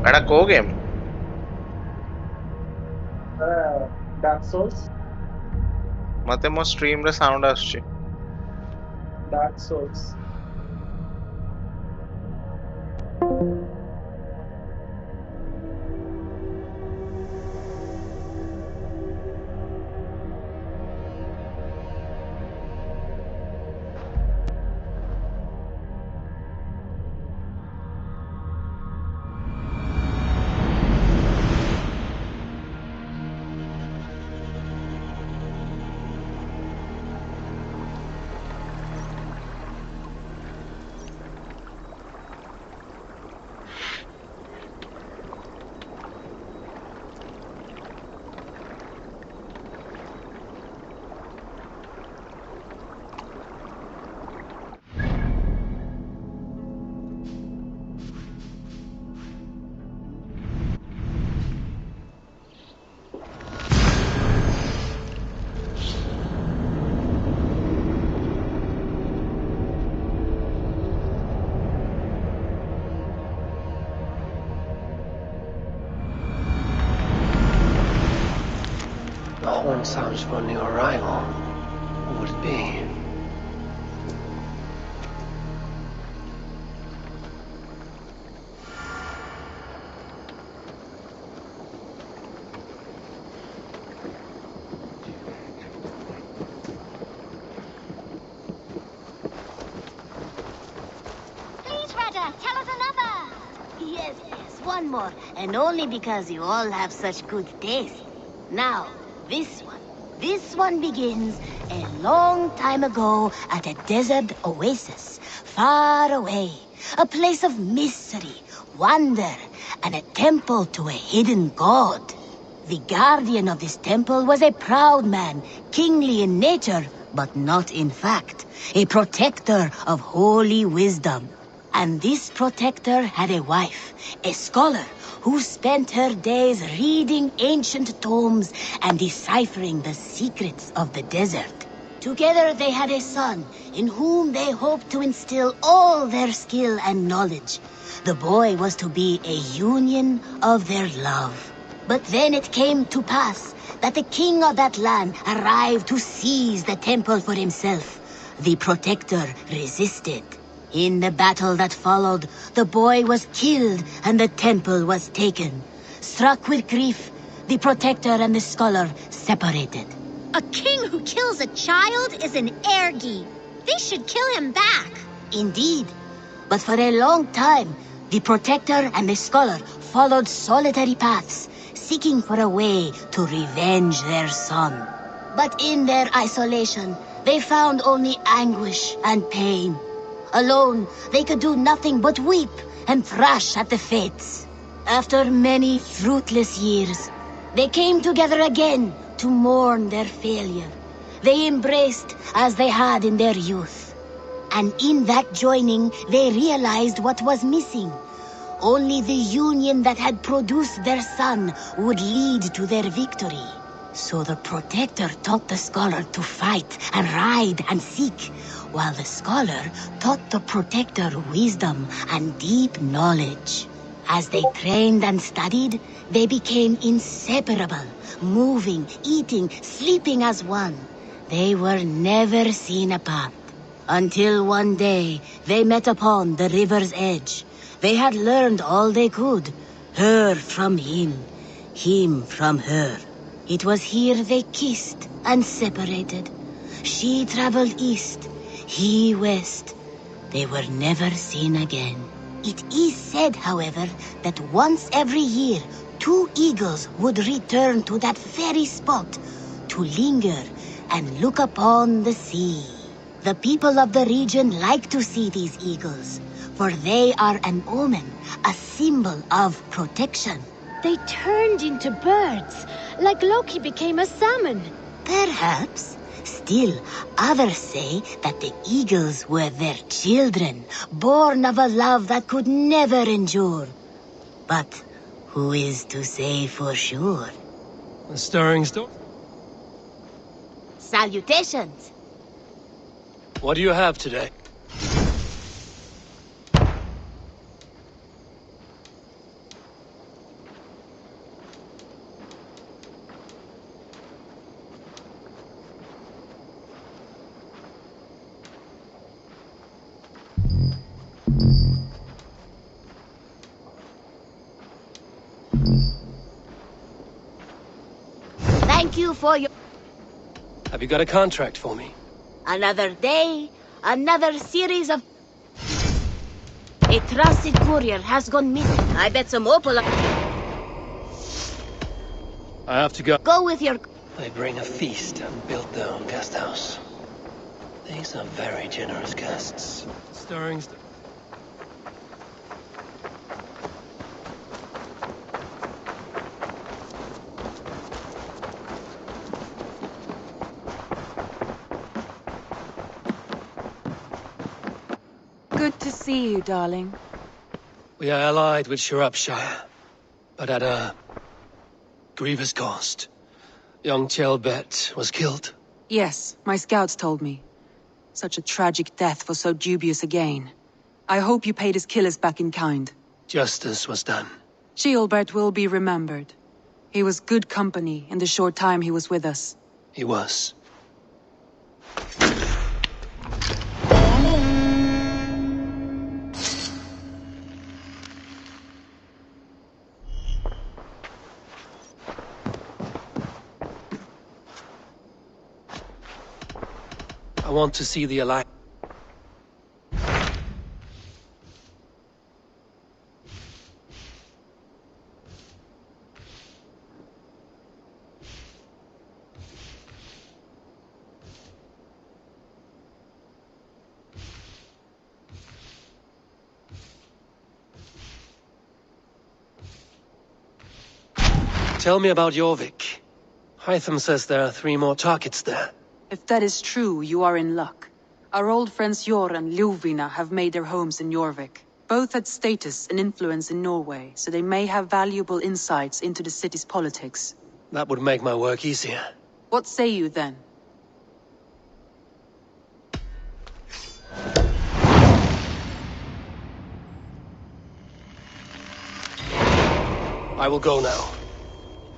എടാ കോ game Dark Souls. ମତେ ମୋ ଷ୍ଟ୍ରିମ୍ ରେ ସାଉଣ୍ଡ ଆସୁଛି। Dark Souls. The horn sounds for a new arrival. Who would it be? Please, Raja, tell us another. Yes, one more. And only because you all have such good taste. Now, this one. This one begins a long time ago at a desert oasis, far away. A place of mystery, wonder, and a temple to a hidden god. The guardian of this temple was a proud man, kingly in nature, but not in fact. A protector of holy wisdom. And this protector had a wife, a scholar, who spent her days reading ancient tomes and deciphering the secrets of the desert. Together they had a son, in whom they hoped to instill all their skill and knowledge. The boy was to be a union of their love. But then it came to pass that the king of that land arrived to seize the temple for himself. The protector resisted. In the battle that followed, the boy was killed and the temple was taken. Struck with grief, the protector and the scholar separated. A king who kills a child is an ergi. They should kill him back. Indeed. But for a long time, the protector and the scholar followed solitary paths, seeking for a way to revenge their son. But in their isolation, they found only anguish and pain. Alone, they could do nothing but weep and thrash at the fates. After many fruitless years, they came together again to mourn their failure. They embraced as they had in their youth. And in that joining, they realized what was missing. Only the union that had produced their son would lead to their victory. So the protector taught the scholar to fight and ride and seek, while the scholar taught the protector wisdom and deep knowledge. As they trained and studied, they became inseparable, moving, eating, sleeping as one. They were never seen apart. Until one day, they met upon the river's edge. They had learned all they could, her from him from her. It was here they kissed and separated. She traveled east, he west. They were never seen again. It is said, however, that once every year, 2 eagles would return to that very spot to linger and look upon the sea. The people of the region like to see these eagles, for they are an omen, a symbol of protection. They turned into birds, like Loki became a salmon. Perhaps. Still, others say that the eagles were their children, born of a love that could never endure. But who is to say for sure? A stirring story. Salutations. What do you have today? Thank you for your... Have you got a contract for me? Another day, another series of... A trusted courier has gone missing. I bet some opal... I have to go. Go with your... They bring a feast and build their own guest house. These are very generous guests. Stirring. Good to see you, darling. We are allied with Shropshire, but at a grievous cost. Young Chelbet was killed. Yes, my scouts told me. Such a tragic death for so dubious a gain. I hope you paid his killers back in kind. Justice was done. Chielbert will be remembered. He was good company in the short time he was with us. He was. I want to see the Alliance. Tell me about Jorvik. Hytham says there are 3 more targets there. If that is true, you are in luck. Our old friends Jor and Ljuvina have made their homes in Jorvik. Both had status and influence in Norway, so they may have valuable insights into the city's politics. That would make my work easier. What say you then? I will go now.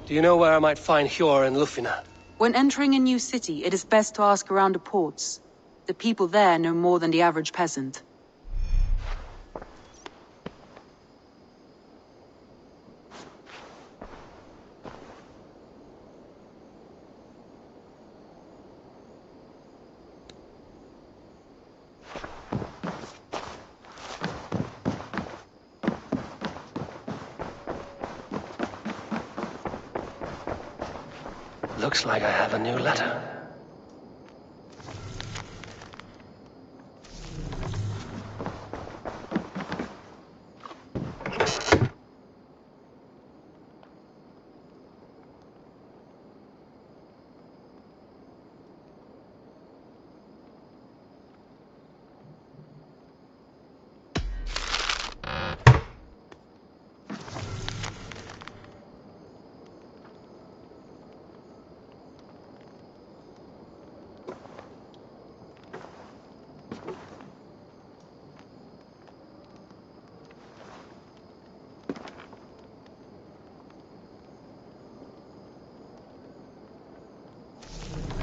Do you know where I might find Hjor and Lufina? When entering a new city, it is best to ask around the ports. The people there know more than the average peasant. Looks like I have a new letter.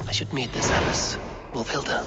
I should meet this Alice, Wolfhilda.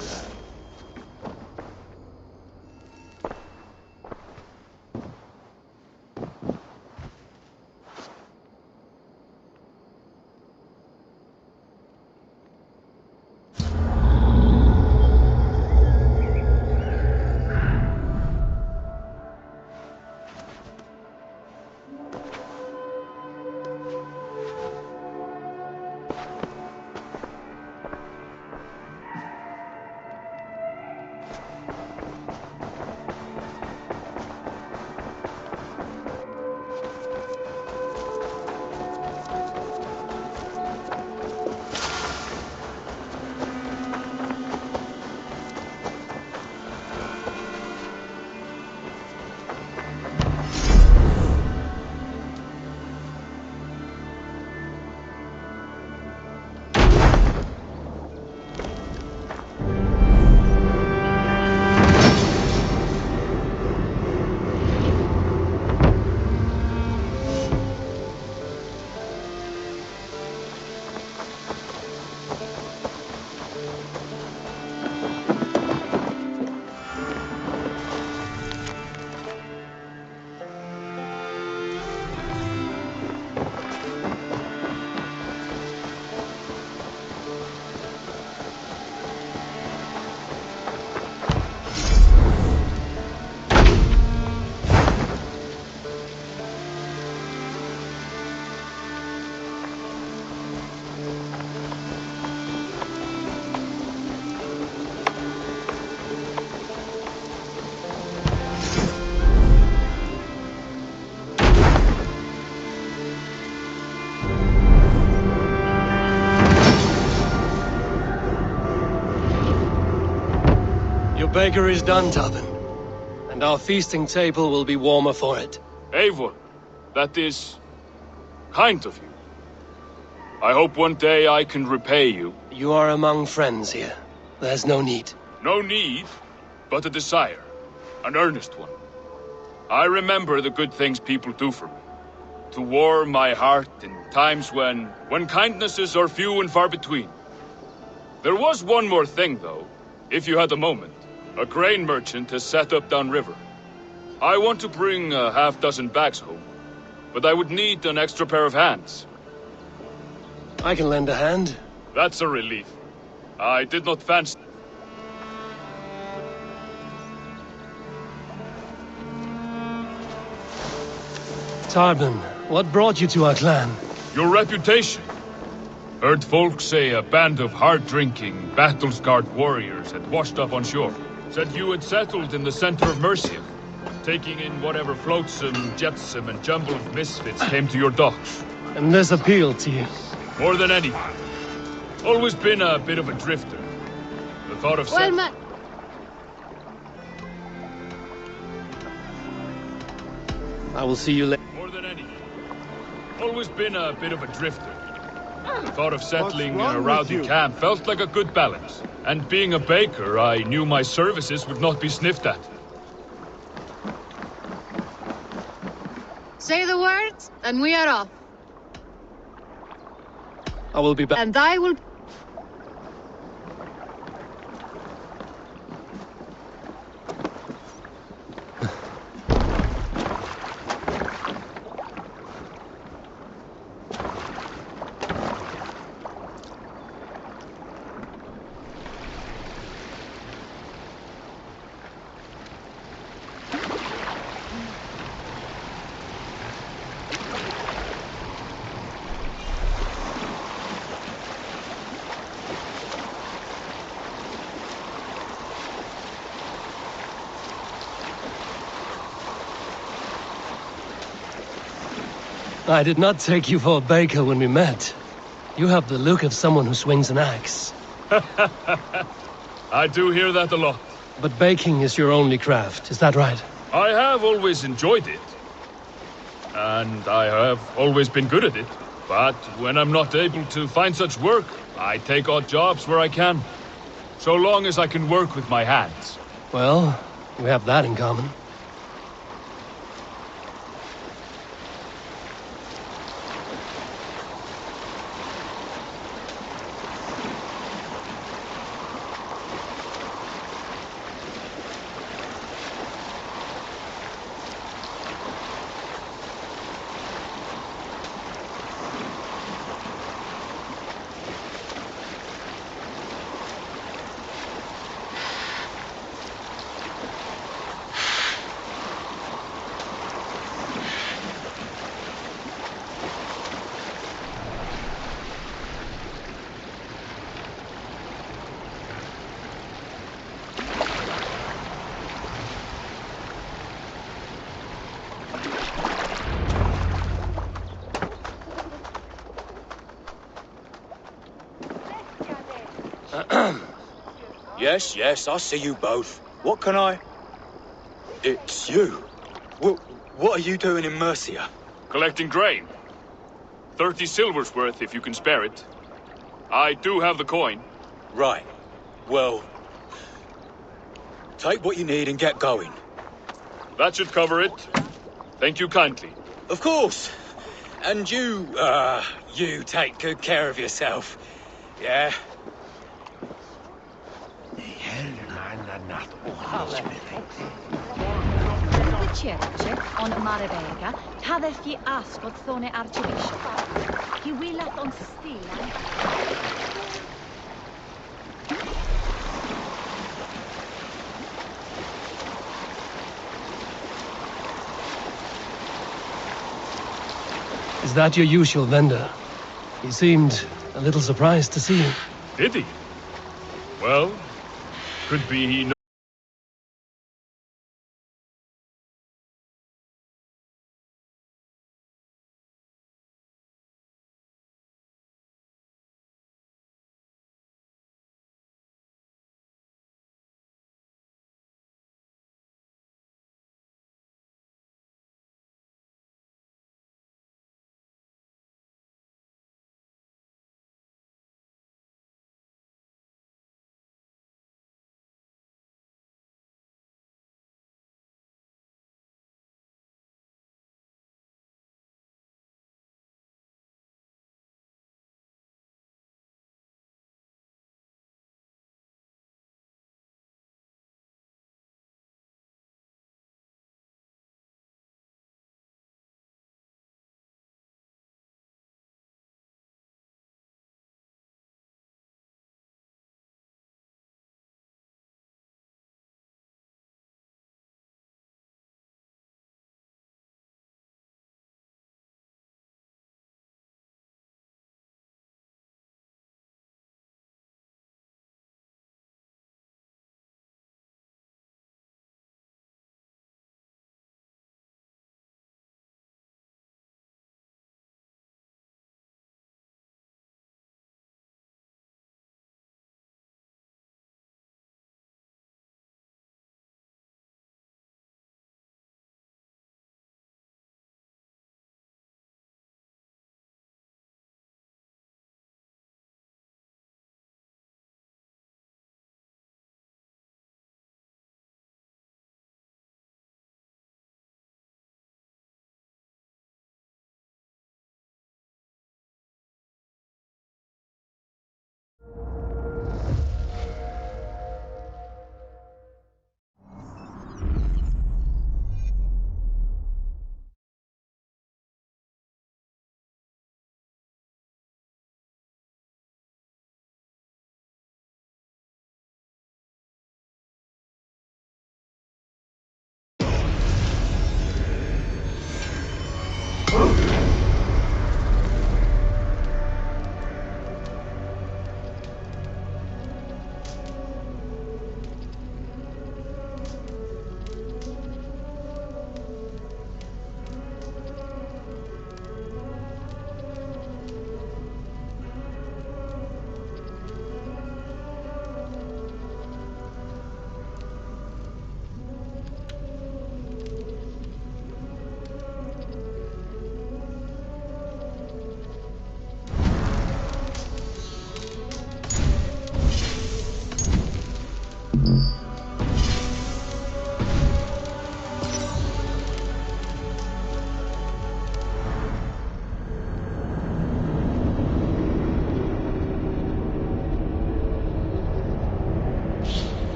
baker is done, Tubman. And our feasting table will be warmer for it. Eivor, that is kind of you. I hope one day I can repay you. You are among friends here. There's no need. No need, but a desire. An earnest one. I remember the good things people do for me. To warm my heart in times when kindnesses are few and far between. There was one more thing, though, if you had a moment. A grain merchant has set up downriver. I want to bring a half-dozen bags home, but I would need an extra pair of hands. I can lend a hand. That's a relief. I did not fancy... Tarbin, what brought you to our clan? Your reputation. Heard folks say a band of hard-drinking, battle-scarred warriors had washed up on shore. Said you had settled in the center of Mercia, taking in whatever flotsam, jetsam, and jumble of misfits came to your docks. And this appealed to you? More than anything. Always been a bit of a drifter. The thought of... I will see you later. More than anything. Always been a bit of a drifter. The thought of settling in a rowdy camp felt like a good balance. And being a baker, I knew my services would not be sniffed at. Say the words, and we are off. I will be back. And I will... I did not take you for a baker when we met. You have the look of someone who swings an axe. I do hear that a lot. But baking is your only craft, is that right? I have always enjoyed it. And I have always been good at it. But when I'm not able to find such work, I take odd jobs where I can. So long as I can work with my hands. Well, we have that in common. Yes, yes, I see you both. What can I... It's you. What are you doing in Mercia? Collecting grain. 30 silver's worth if you can spare it. I do have the coin. Right. Well... Take what you need and get going. That should cover it. Thank you kindly. Of course. And you take good care of yourself. Yeah? Wyciercie on Marybega, tadeth je ascot thone archbishop. He willeth on stila. Is that your usual vendor? He seemed a little surprised to see you. Did he? Well, could be he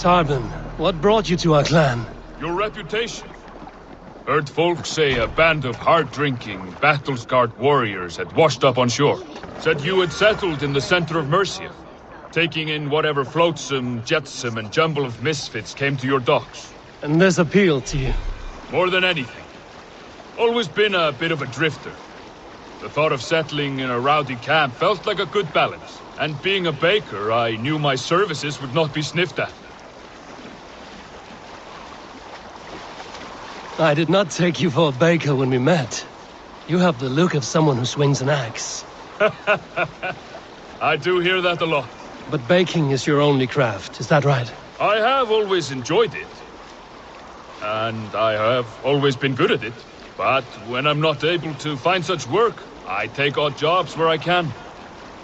Tarbin, what brought you to our clan? Your reputation. Heard folk say a band of hard-drinking, battle-scarred warriors had washed up on shore. Said you had settled in the center of Mercia, taking in whatever flotsam, jetsam, and jumble of misfits came to your docks. And this appealed to you? More than anything. Always been a bit of a drifter. The thought of settling in a rowdy camp felt like a good balance. And being a baker, I knew my services would not be sniffed at. I did not take you for a baker when we met. You have the look of someone who swings an axe. I do hear that a lot. But baking is your only craft, is that right? I have always enjoyed it. And I have always been good at it. But when I'm not able to find such work, I take odd jobs where I can.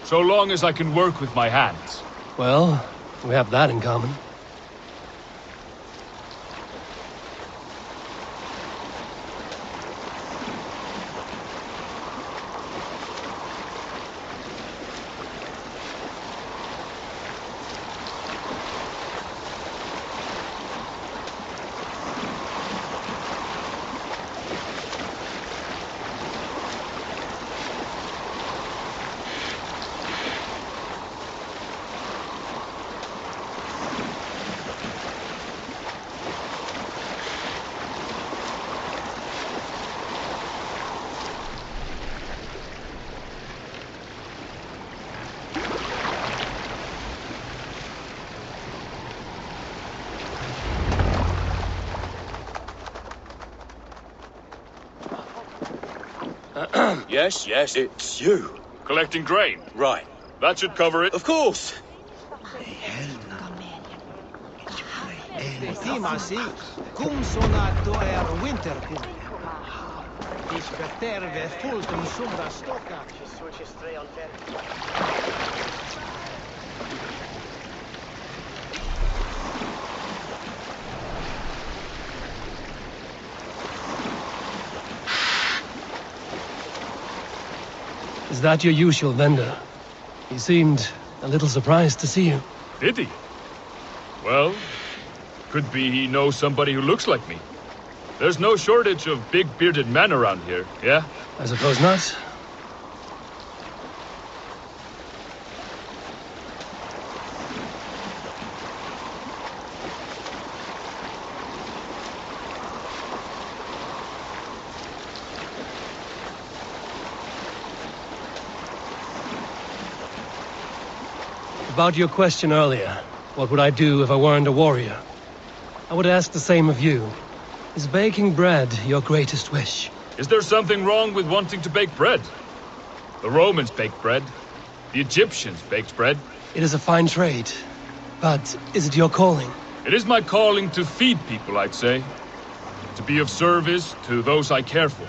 So long as I can work with my hands. Well, we have that in common. Yes, it's you. Collecting grain. Right. That should cover it. Of course. Timasi, cum sonato winter. Iska terve fultum sumra stocka. Is that your usual vendor? He seemed a little surprised to see you. Did he? Well, could be he knows somebody who looks like me. There's no shortage of big bearded men around here, yeah? I suppose not. About your question earlier, what would I do if I weren't a warrior? I would ask the same of you. Is baking bread your greatest wish? Is there something wrong with wanting to bake bread? The Romans baked bread. The Egyptians baked bread. It is a fine trade. But is it your calling? It is my calling to feed people, I'd say. To be of service to those I care for,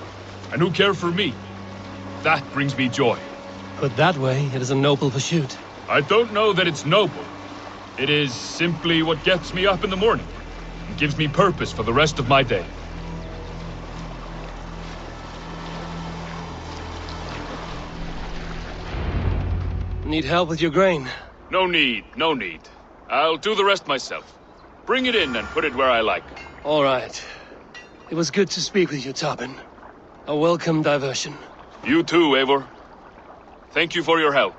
and who care for me. That brings me joy. Put that way, it is a noble pursuit. I don't know that it's noble. It is simply what gets me up in the morning and gives me purpose for the rest of my day. Need help with your grain? No need, no need. I'll do the rest myself. Bring it in and put it where I like. All right. It was good to speak with you, Tarbin. A welcome diversion. You too, Eivor. Thank you for your help.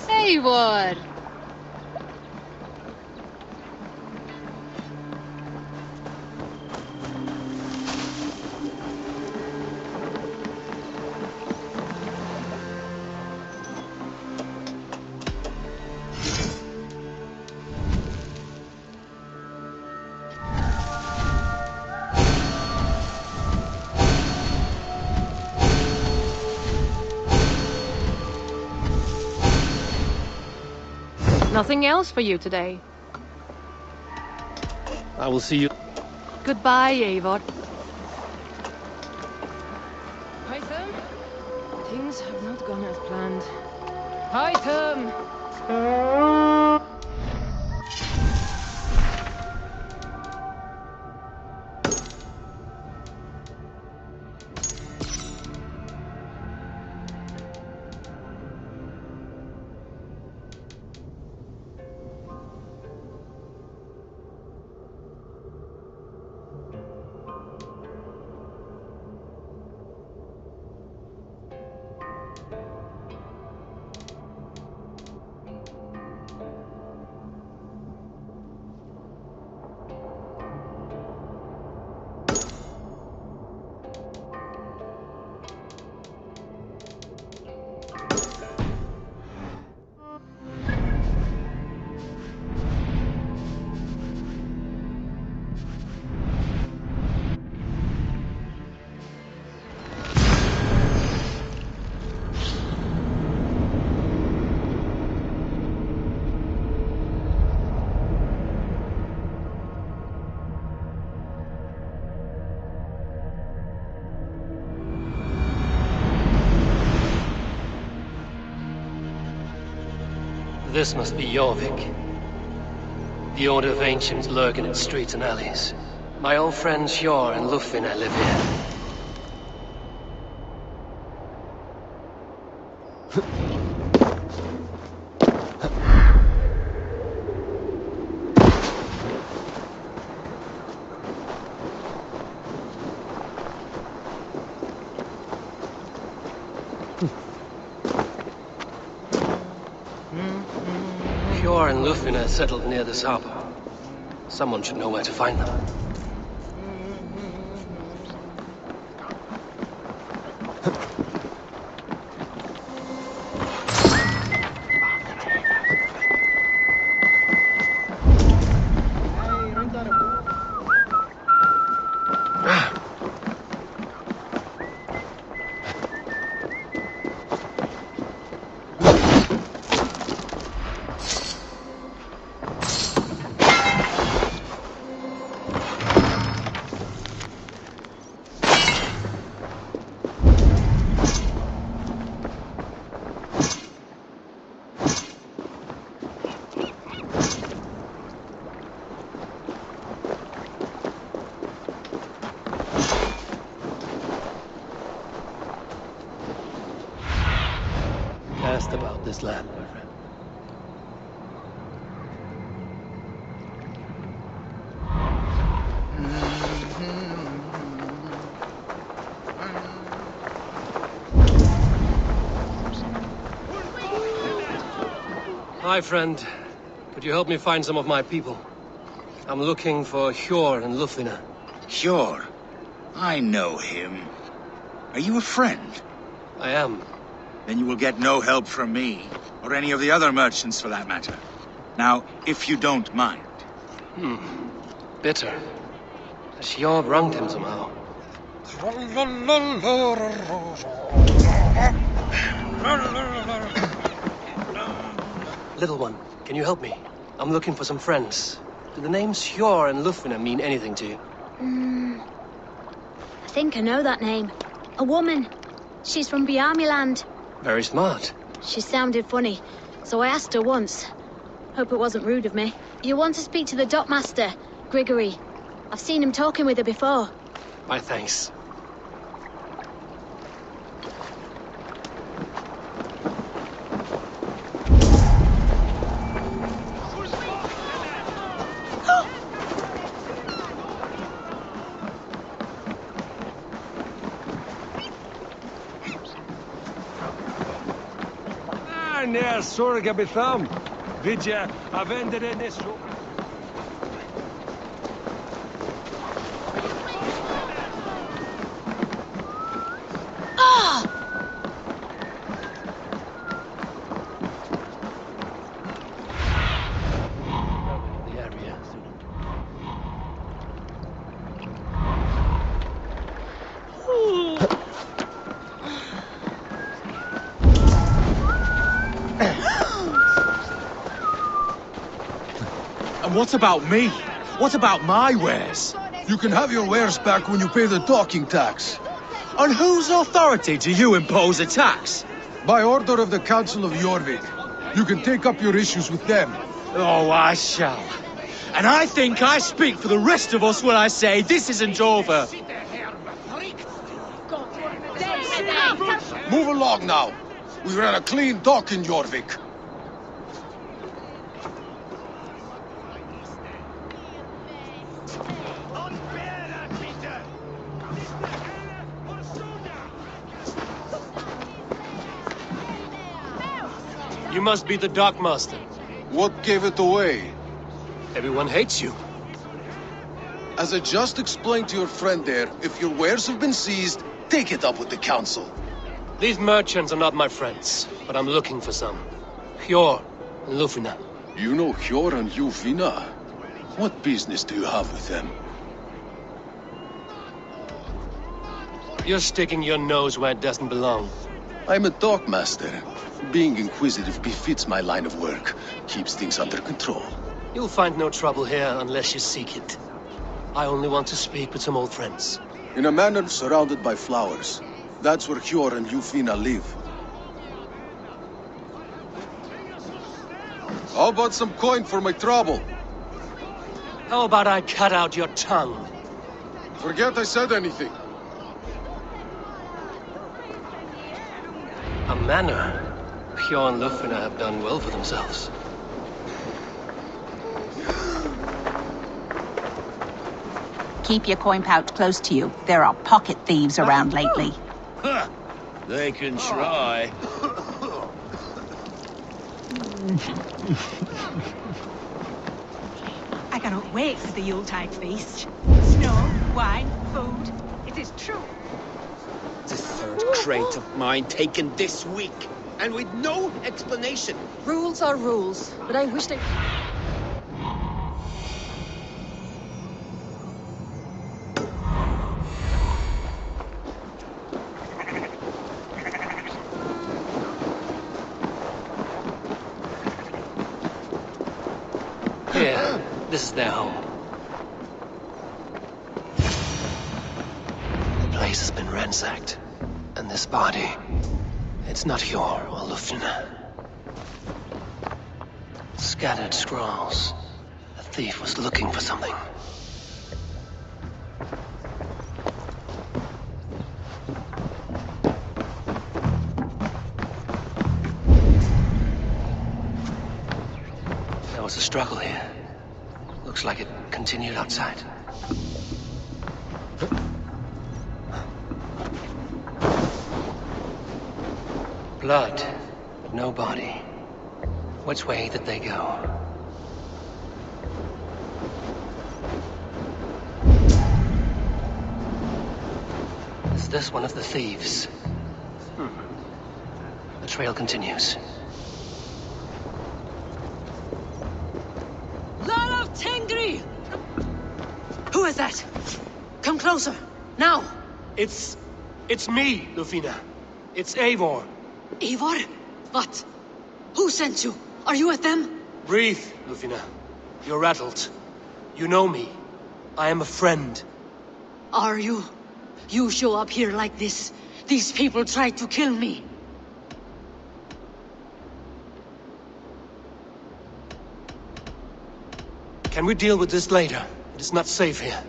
Eivor! Nothing else for you today. I will see you. Goodbye, Eivor. Things have not gone as planned. Item! This must be Jorvik. The Order of Ancients lurk in its streets and alleys. My old friends Hjor and Lufvina live here. Hjor and Lufvina settled near this harbor. Someone should know where to find them. Asked about this land, my friend. Hi, friend. Could you help me find some of my people? I'm looking for Hjor and Lufvina. Sure. I know him. Are you a friend? I am. Then you will get no help from me, or any of the other merchants for that matter. Now, if you don't mind. Bitter. Has Hjor wronged him somehow? Little one, can you help me? I'm looking for some friends. Do the names Hjor and Lufvina mean anything to you? I think I know that name. A woman. She's from Bjarmiland. Very smart. She sounded funny, so I asked her once. Hope it wasn't rude of me. You want to speak to the dockmaster, Grigory. I've seen him talking with her before. My thanks. När sorga befam. Vidja, avende det nesso. The area. And what about me? What about my wares? You can have your wares back when you pay the docking tax. On whose authority do you impose a tax? By order of the Council of Jorvik. You can take up your issues with them. Oh, I shall. And I think I speak for the rest of us when I say this isn't over. Move along now. We ran a clean dock in Jorvik. You must be the dockmaster. What gave it away? Everyone hates you. As I just explained to your friend there, if your wares have been seized, take it up with the Council. These merchants are not my friends, but I'm looking for some. Hjor and Lufina. You know Hjor and Lufina? What business do you have with them? You're sticking your nose where it doesn't belong. I'm a dockmaster. Being inquisitive befits my line of work. Keeps things under control. You'll find no trouble here unless you seek it. I only want to speak with some old friends. In a manor surrounded by flowers. That's where Hjor and Lufina live. How about some coin for my trouble? How about I cut out your tongue? Forget I said anything. A manor? Hjor and Lufina have done well for themselves. Keep your coin pouch close to you. There are pocket thieves around lately. They can try. I cannot wait for the Yuletide feast. Snow, wine, food. It is true. The third crate of mine taken this week, and with no explanation. Rules are rules, but I wish they... Here, this is their home. The place has been ransacked. And this body, it's not Hjor or Lufina. Scattered scrolls. A thief was looking for something. There was a struggle here. Looks like it continued outside. Blood, but no body. Which way did they go? Is this one of the thieves? The trail continues. Lord of Tengri! Who is that? Come closer, now! It's me, Lufina. It's Eivor. Eivor? What? Who sent you? Are you with them? Breathe, Lufina. You're rattled. You know me. I am a friend. Are you? You show up here like this. These people tried to kill me. Can we deal with this later? It is not safe here.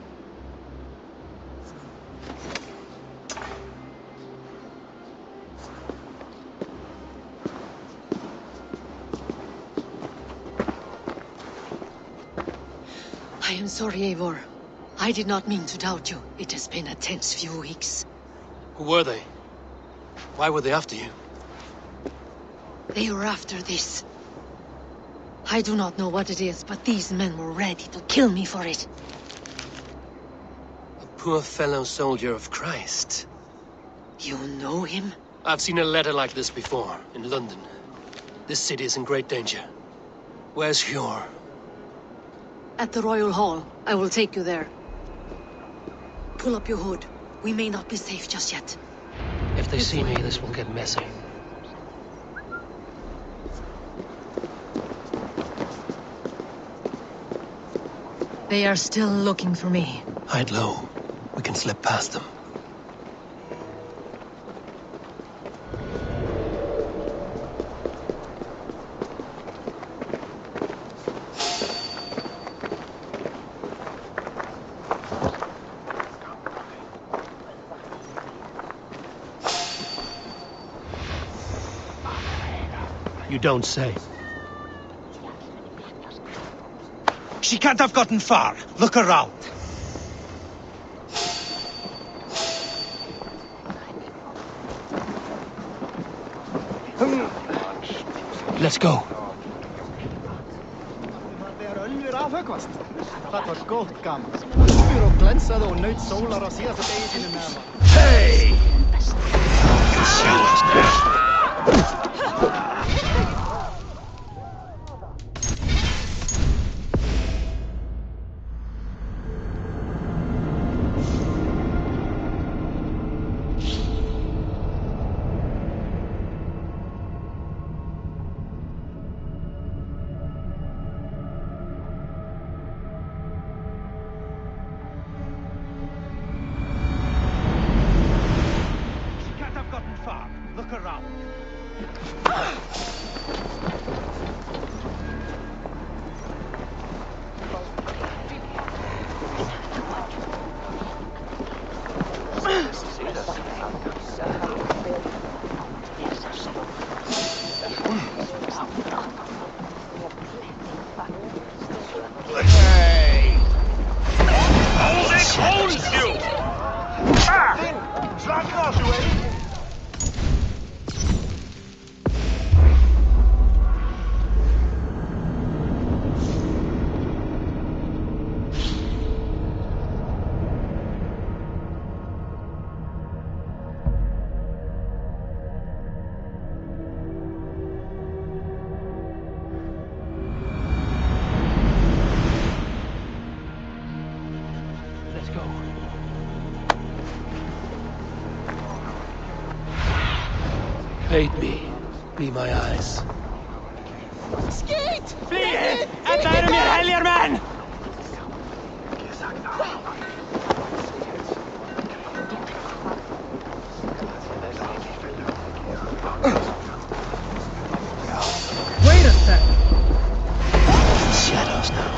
I am sorry, Eivor. I did not mean to doubt you. It has been a tense few weeks. Who were they? Why were they after you? They were after this. I do not know what it is, but these men were ready to kill me for it. A poor fellow soldier of Christ. You know him? I've seen a letter like this before, in London. This city is in great danger. Where's Hjor? At the Royal Hall. I will take you there. Pull up your hood. We may not be safe just yet. If they see me, this will get messy. They are still looking for me. Hide low. We can slip past them. You don't say. She can't have gotten far. Look around. Let's go. Hey! Look around. Hey! Hold you! Schlag los, you Let's go. Bait me. Be my eyes. Skeet! Flyg! Enda eru mér heljar menn! Wait a sec. Shadows now.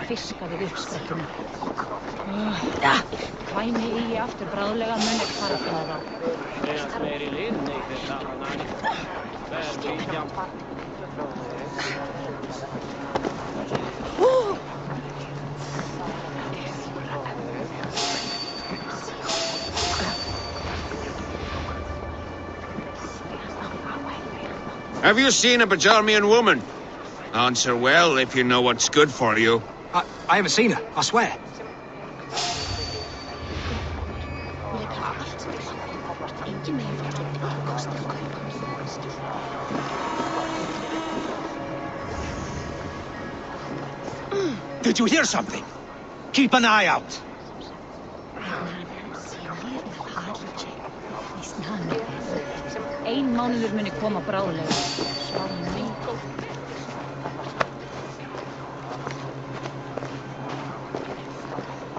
Fiskaði uppsprettunum. Kvæmi í aftur bráðlega mun ekki fara frá þá. Þegar meiri lið neytir saman. Have you seen a Bajarmian woman? Answer well if you know what's good for you. I haven't seen her, I swear. Did you hear something? Keep an eye out. Ein mánuður muni koma bráðlega.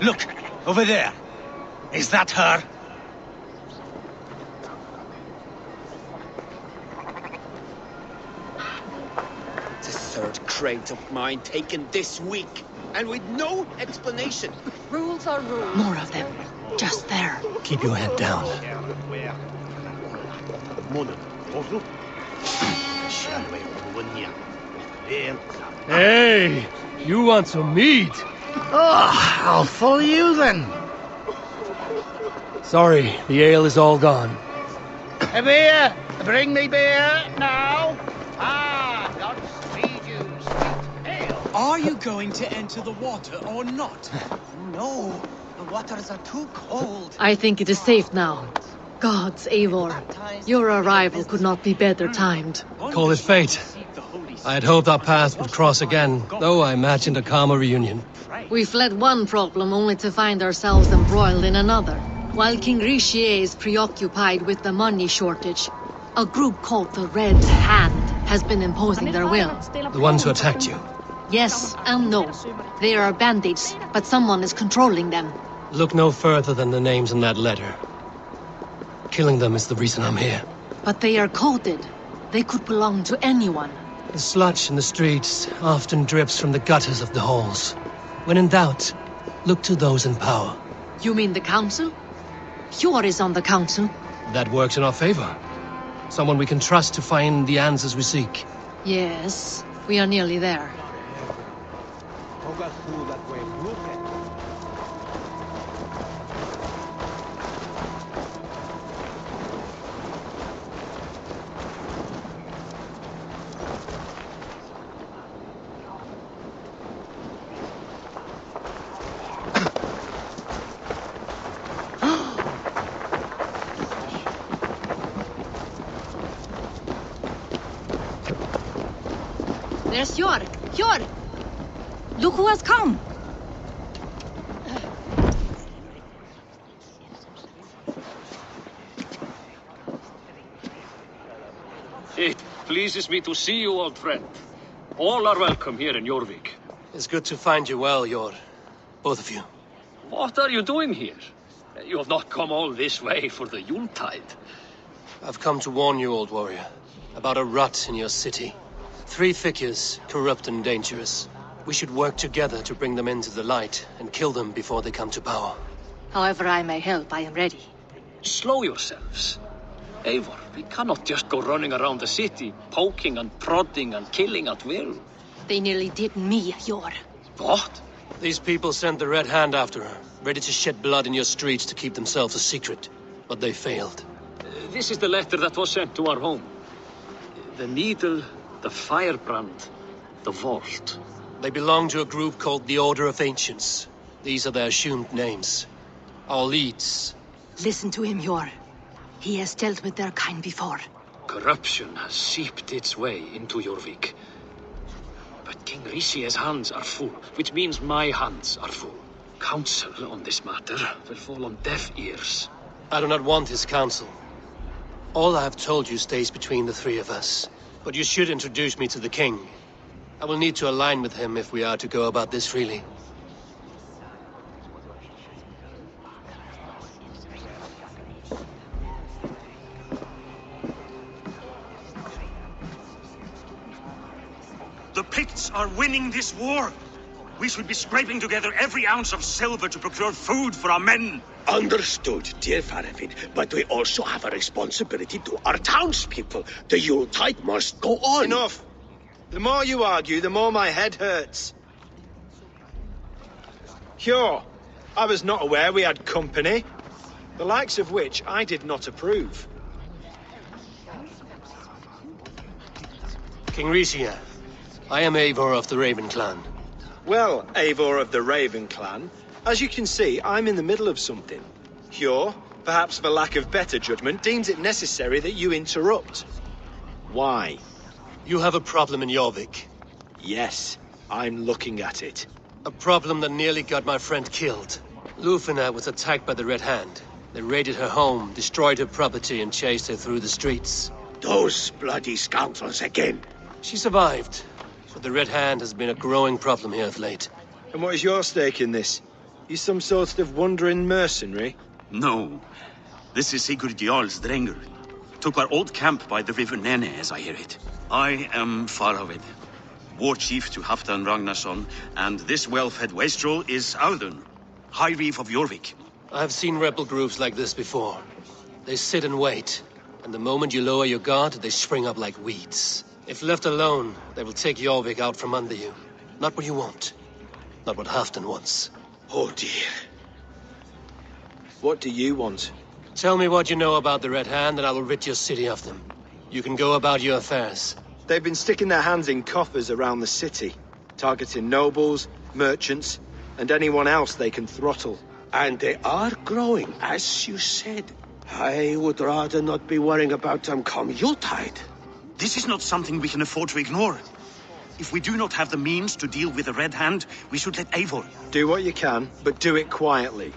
Look, over there. Is that her? crate of mine taken this week, and with no explanation. Rules are rules. More of them. Just there. Keep your head down. Hey! You want some meat? Oh, I'll follow you then. Sorry, the ale is all gone. A beer! Bring me beer now! Ah, God's feed you, sweet ale! Are you going to enter the water or not? No, the waters are too cold. I think it is safe now. Gods, Eivor, your arrival could not be better timed. Call it fate. I had hoped our paths would cross again, though I imagined a calmer reunion. We fled one problem only to find ourselves embroiled in another. While King Richier is preoccupied with the money shortage, a group called the Red Hand has been imposing their will. The ones who attacked you? Yes and no. They are bandits, but someone is controlling them. Look no further than the names in that letter. Killing them is the reason I'm here. But they are coded. They could belong to anyone. The sludge in the streets often drips from the gutters of the halls. When in doubt, look to those in power. You mean the council? Hjor is on the council. That works in our favor. Someone we can trust to find the answers we seek. Yes, we are nearly there. There's Hjor! Hjor! Look who has come! It pleases me to see you, old friend. All are welcome here in Jorvik. It's good to find you well, Hjor. Both of you. What are you doing here? You have not come all this way for the Yuletide. I've come to warn you, old warrior, about a rot in your city. 3 figures, corrupt and dangerous. We should work together to bring them into the light and kill them before they come to power. However I may help, I am ready. Slow yourselves. Eivor, we cannot just go running around the city, poking and prodding and killing at will. They nearly did me, Hjor. What? These people sent the Red Hand after her, ready to shed blood in your streets to keep themselves a secret. But they failed. This is the letter that was sent to our home. The needle, the firebrand, the vault. They belong to a group called the Order of Ancients. These are their assumed names. Our leads. Listen to him, Hjor. He has dealt with their kind before. Corruption has seeped its way into Jorvik. But King Richier's hands are full, which means my hands are full. Counsel on this matter will fall on deaf ears. I do not want his counsel. All I have told you stays between the 3 of us. But you should introduce me to the king. I will need to align with him if we are to go about this freely. The Picts are winning this war. We should be scraping together every ounce of silver to procure food for our men. Understood, dear Faravid, but we also have a responsibility to our townspeople. The Yuletide must go on. Enough! The more you argue, the more my head hurts. Sure, I was not aware we had company, the likes of which I did not approve. King Richier, I am Eivor of the Raven Clan. Well, Eivor of the Raven Clan, as you can see, I'm in the middle of something. Hjor, perhaps for lack of better judgment, deems it necessary that you interrupt. Why? You have a problem in Jorvik. Yes, I'm looking at it. A problem that nearly got my friend killed. Lufina was attacked by the Red Hand. They raided her home, destroyed her property, and chased her through the streets. Those bloody scoundrels again. She survived, but the Red Hand has been a growing problem here of late. And what is your stake in this? You some sort of wandering mercenary? No. This is Sigurd Jarl's Drenger. Took our old camp by the river Nene, as I hear it. I am far of it. war chief to Halfdan Ragnarsson, and this well-fed wastrel is Audun, High Reeve of Jorvik. I've seen rebel groups like this before. They sit and wait, and the moment you lower your guard, they spring up like weeds. If left alone, they will take Jorvik out from under you. Not what you want. Not what Halfdan wants. Oh dear. What do you want? Tell me what you know about the Red Hand, and I will rid your city of them. You can go about your affairs. They've been sticking their hands in coffers around the city, targeting nobles, merchants, and anyone else they can throttle. And they are growing, as you said. I would rather not be worrying about them come Yuletide. This is not something we can afford to ignore. If we do not have the means to deal with the Red Hand, we should let Eivor. Do what you can, but do it quietly.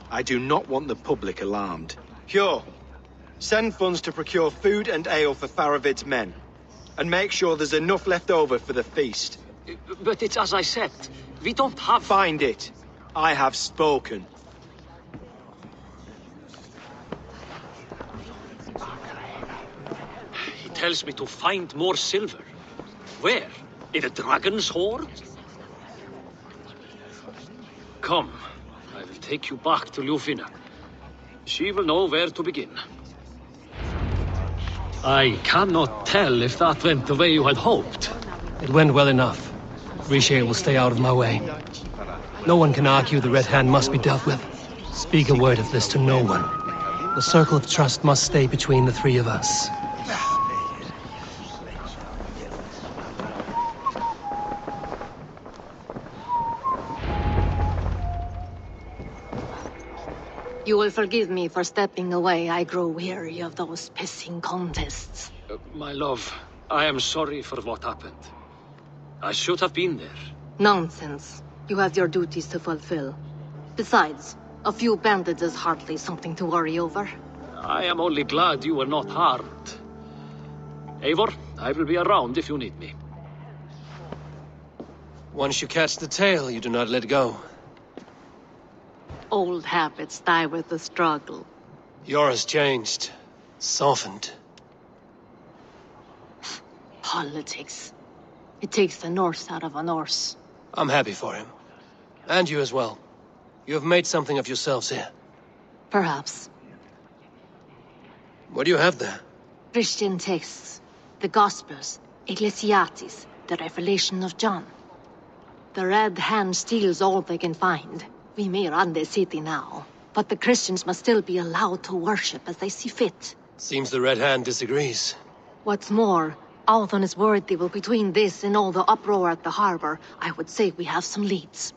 I do not want the public alarmed. Hjor, send funds to procure food and ale for Faravid's men. And make sure there's enough left over for the feast. But it's as I said. We don't have... Find it. I have spoken. He tells me to find more silver. Where? In a dragon's hoard? Come, I will take you back to Ljufina. She will know where to begin. I cannot tell if that went the way you had hoped. It went well enough. Riche will stay out of my way. No one can argue the Red Hand must be dealt with. Speak a word of this to no one. The circle of trust must stay between the three of us. You will forgive me for stepping away. I grow weary of those pissing contests. My love, I am sorry for what happened. I should have been there. Nonsense. You have your duties to fulfill. Besides, a few bandits is hardly something to worry over. I am only glad you were not harmed. Eivor, I will be around if you need me. Once you catch the tail, you do not let go. Old habits die with the struggle. Yours changed. Softened. Politics. It takes the Norse out of a Norse. I'm happy for him. And you as well. You have made something of yourselves here. Perhaps. What do you have there? Christian texts. The Gospels. Ecclesiastes. The Revelation of John. The Red Hand steals all they can find. We may run the city now, but the Christians must still be allowed to worship as they see fit. Seems the Red Hand disagrees. What's more, Althon is worried that between this and all the uproar at the harbor, I would say we have some leads.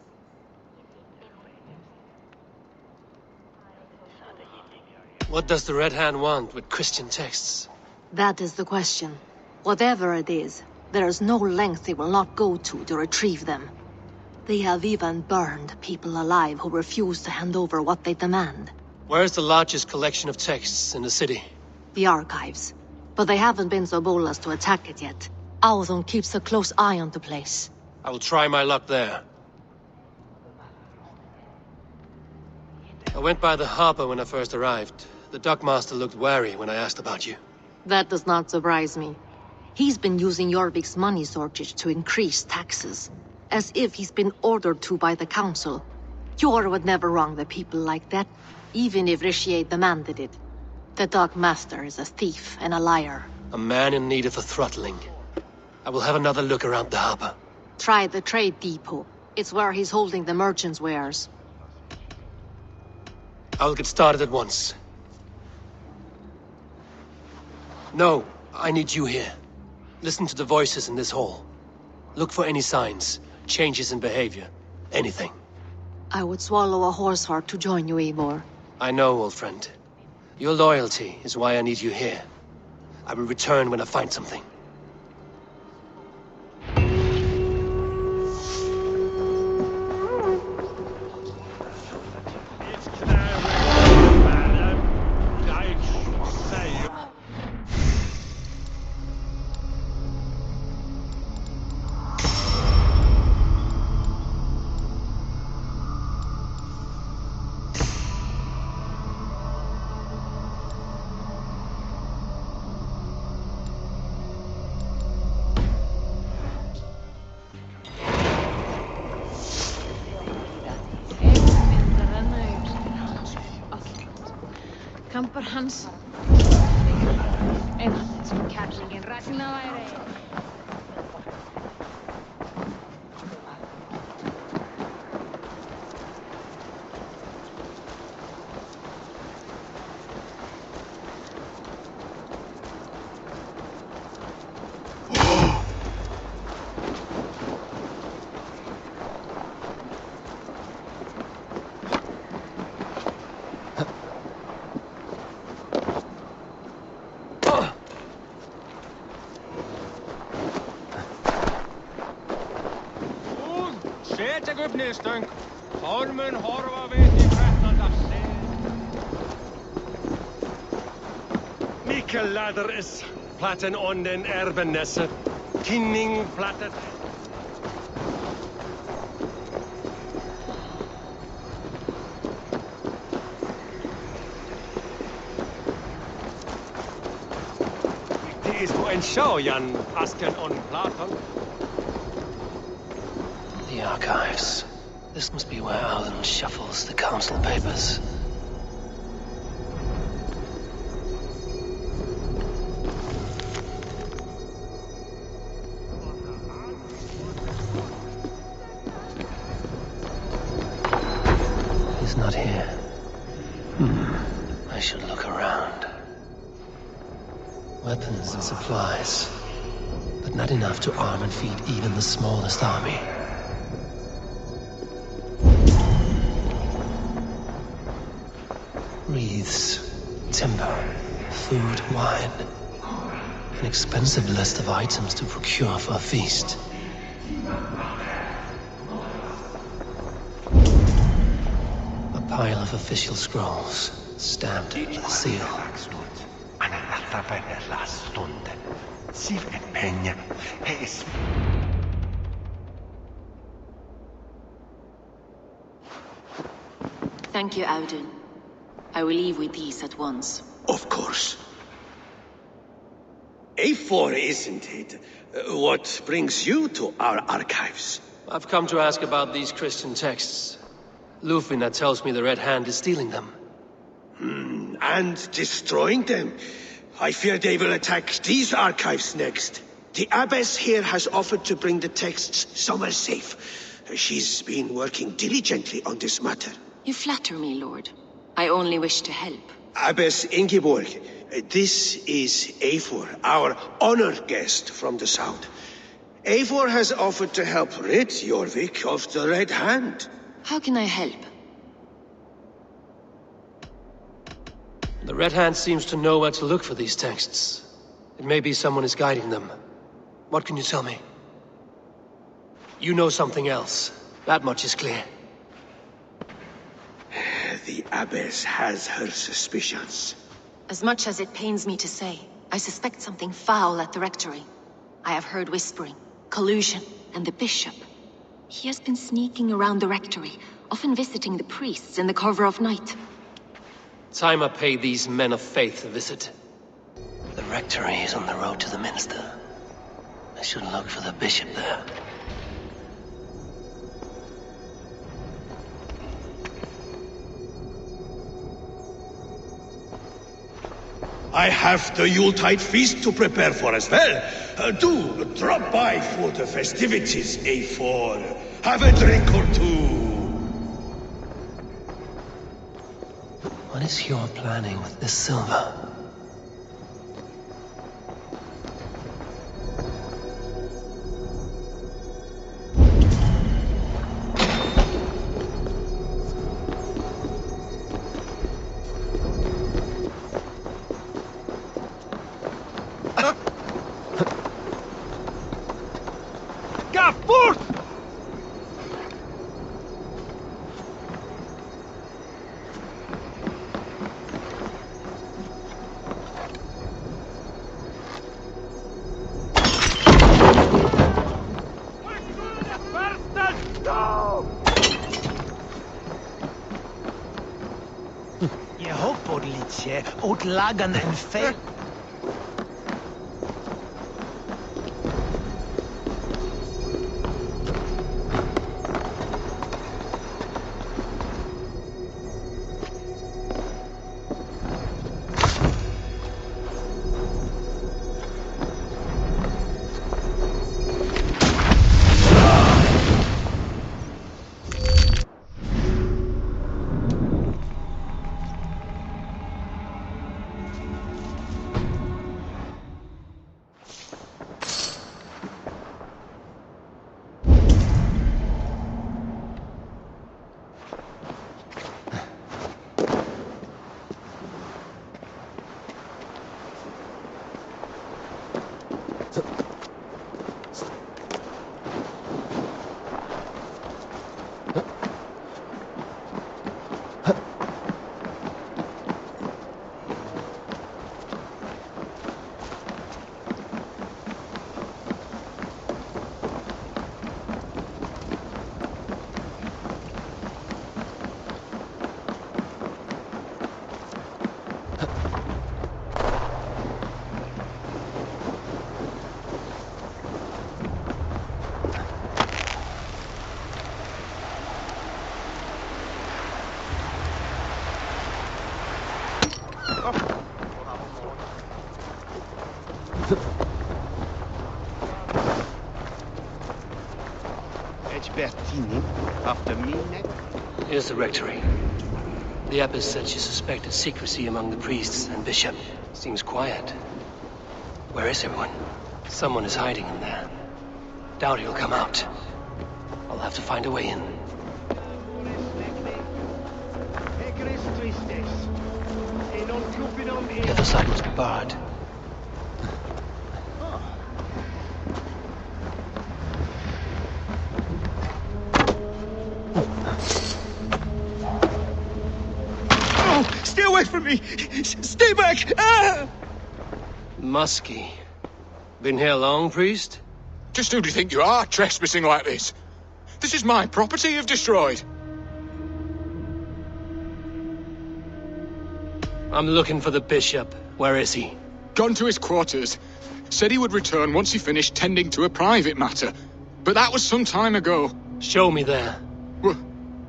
What does the Red Hand want with Christian texts? That is the question. Whatever it is, there is no length they will not go to retrieve them. They have even burned people alive who refuse to hand over what they demand. Where's the largest collection of texts in the city? The archives. But they haven't been so bold as to attack it yet. Althon keeps a close eye on the place. I will try my luck there. I went by the harbor when I first arrived. The dockmaster looked wary when I asked about you. That does not surprise me. He's been using Jorvik's money shortage to increase taxes. As if he's been ordered to by the council. Hjor would never wrong the people like that, even if Riche demanded it. The dockmaster is a thief and a liar. A man in need of a throttling. I will have another look around the harbor. Try the trade depot. It's where he's holding the merchants' wares. I will get started at once. No, I need you here. Listen to the voices in this hall. Look for any signs, changes in behavior, anything. I would swallow a horse heart to join you, Eivor. I know, old friend. Your loyalty is why I need you here. I will return when I find something. Camper Hans. En som Katlingen Rasinavaire. Stönk. Holmen horva vet i trettonda Mikkel ladder is platten on den erbenesse. Kinning plattet. Det is på en show, Jan Asken on platten. The archives. This must be where Alan shuffles the council papers. He's not here. I should look around. Weapons and supplies, but not enough to arm and feed even the smallest army. Wreaths, timber, food, wine. An expensive list of items to procure for a feast. A pile of official scrolls, stamped with a seal. Thank you, Audun. I will leave with these at once. Of course. A4, isn't it? What brings you to our archives? I've come to ask about these Christian texts. Lufina tells me the Red Hand is stealing them. And destroying them. I fear they will attack these archives next. The abbess here has offered to bring the texts somewhere safe. She's been working diligently on this matter. You flatter me, Lord. I only wish to help. Abbess Ingeborg, this is Eivor, our honored guest from the south. Eivor has offered to help rid Jorvik of the Red Hand. How can I help? The Red Hand seems to know where to look for these texts. It may be someone is guiding them. What can you tell me? You know something else. That much is clear. The abbess has her suspicions. As much as it pains me to say, I suspect something foul at the rectory. I have heard whispering, collusion, and the bishop. He has been sneaking around the rectory, often visiting the priests in the cover of night. Time I pay these men of faith a visit. The rectory is on the road to the minster. I should look for the bishop there. I have the Yuletide feast to prepare for as well. Do drop by for the festivities, A4. Have a drink or two. What is your planning with this silver? Je hoppar lite åt lagan en fel. Bertini after me next? Here's the rectory. The abbess said she suspected secrecy among the priests and bishop. Seems quiet. Where is everyone? Someone is hiding in there. Doubt he'll come out. I'll have to find a way in. The other side must be barred. Stay away from me! Stay back! Ah! Muskie. Been here long, priest? Just who do you think you are, trespassing like this? This is my property you've destroyed. I'm looking for the bishop. Where is he? Gone to his quarters. Said he would return once he finished tending to a private matter. But that was some time ago. Show me there.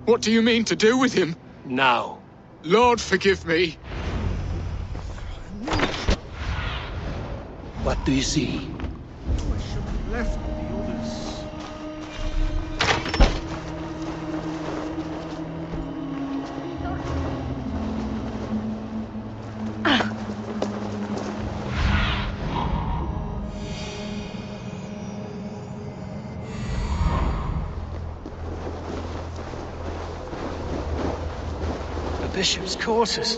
What do you mean to do with him? Now. Lord, forgive me. What do you see? I should have left the others. The bishop's quarters.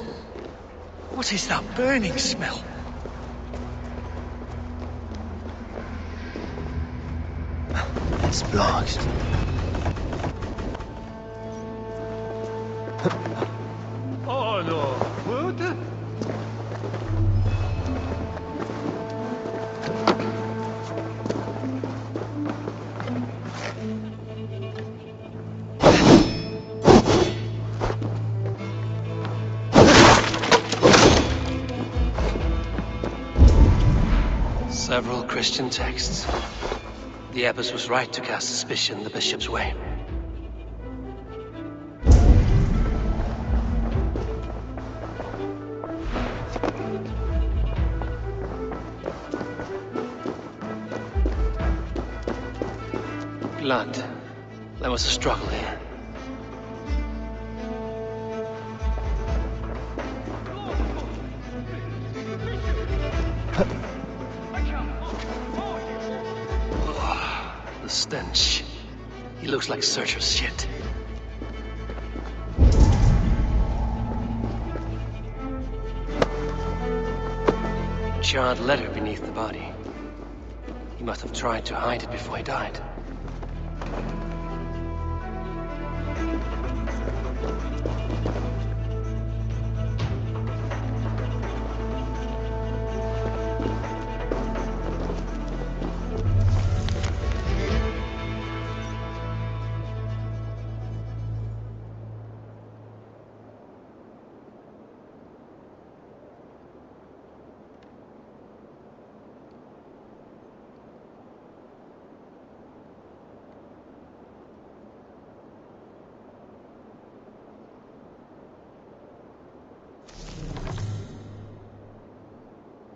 What is that burning smell? It's blocked. Oh no, what? Several Christian texts. The abbess was right to cast suspicion the bishop's way. Blood. There was a struggle here. The stench. He looks like Searcher's shit. Charred letter beneath the body. He must have tried to hide it before he died.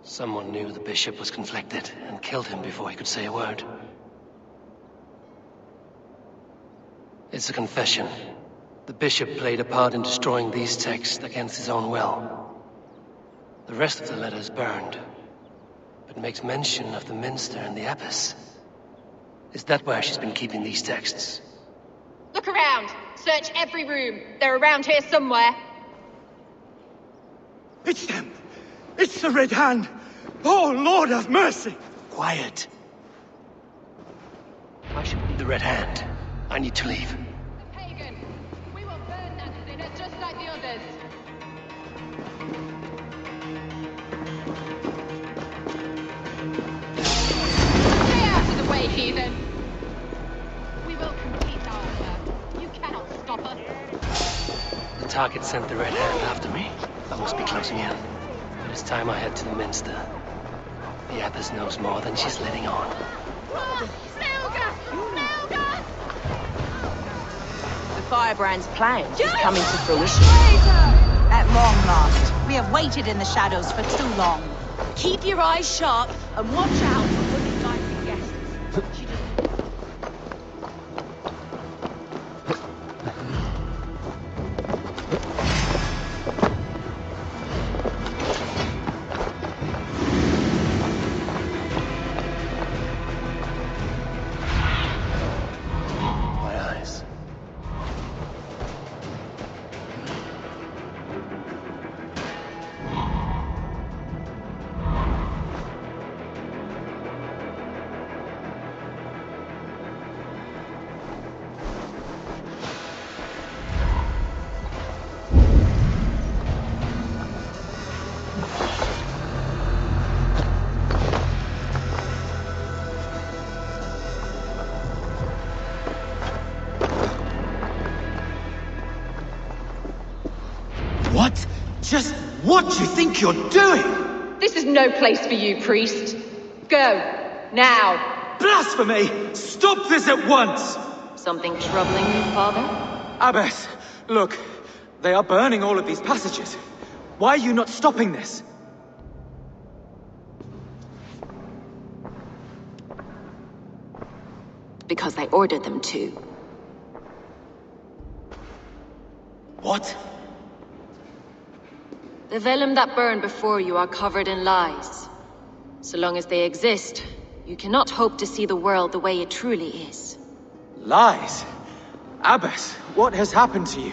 Someone knew the bishop was conflicted and killed him before he could say a word. It's a confession. The bishop played a part in destroying these texts against his own will. The rest of the letter is burned, but makes mention of the minster and the abbess. Is that where she's been keeping these texts? Look around! Search every room. They're around here somewhere. It's them! It's the Red Hand! Oh, Lord have mercy! Quiet. Why should it be the Red Hand? I need to leave. The pagan! We will burn that sinner just like the others. Stay out of the way, heathen! We will complete our work. You cannot stop us. The target sent the Red Hand after me. I must be closing in. It is time I head to the minster. The abbess knows more than she's letting on. The Firebrand's plan is coming to fruition. At long last, we have waited in the shadows for too long. Keep your eyes sharp and watch out for uninvited guests. What? Just what do you think you're doing? This is no place for you, priest. Go. Now. Blasphemy! Stop this at once! Something troubling you, Father? Abbess, look. They are burning all of these passages. Why are you not stopping this? Because I ordered them to. What? The vellum that burn before you are covered in lies. So long as they exist, you cannot hope to see the world the way it truly is. Lies? Abbess, what has happened to you?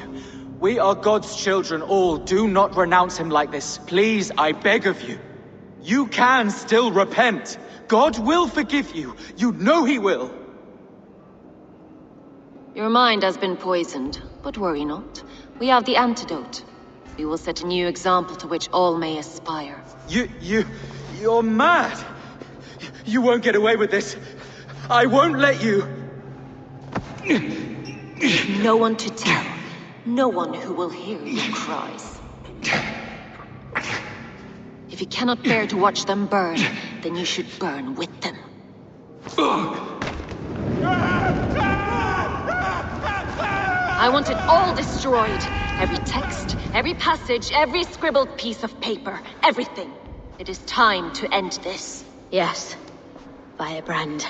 We are God's children all. Do not renounce him like this. Please, I beg of you. You can still repent. God will forgive you. You know he will. Your mind has been poisoned, but worry not. We have the antidote. We will set a new example to which all may aspire. You're mad! You won't get away with this. I won't let you! No one to tell. No one who will hear your cries. If you cannot bear to watch them burn, then you should burn with them. I want it all destroyed. Every text, every passage, every scribbled piece of paper, everything. It is time to end this. Yes. Firebrand.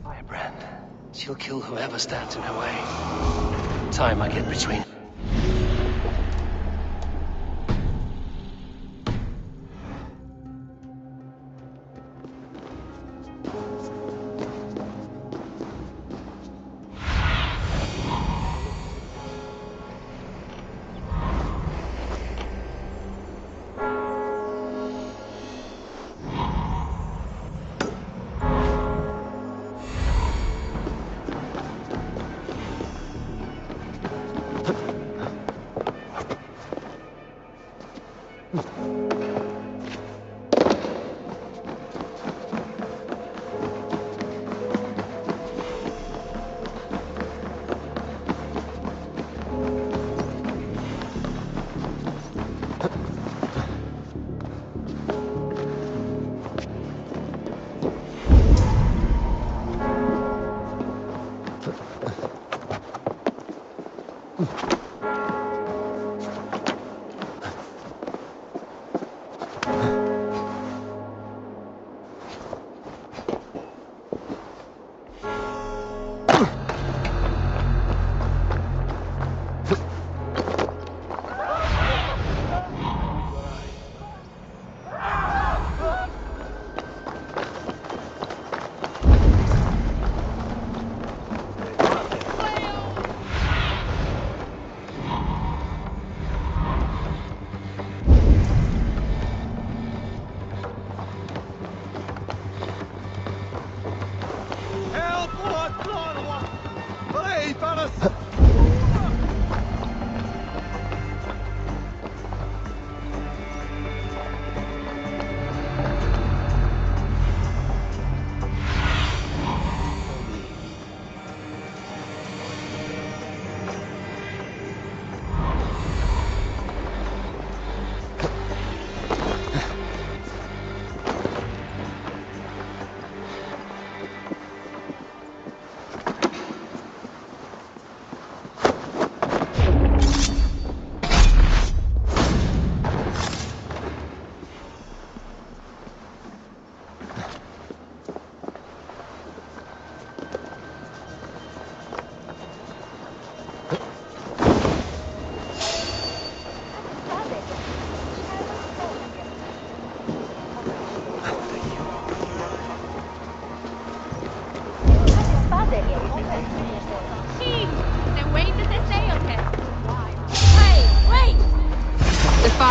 Firebrand. She'll kill whoever stands in her way. Time I get between.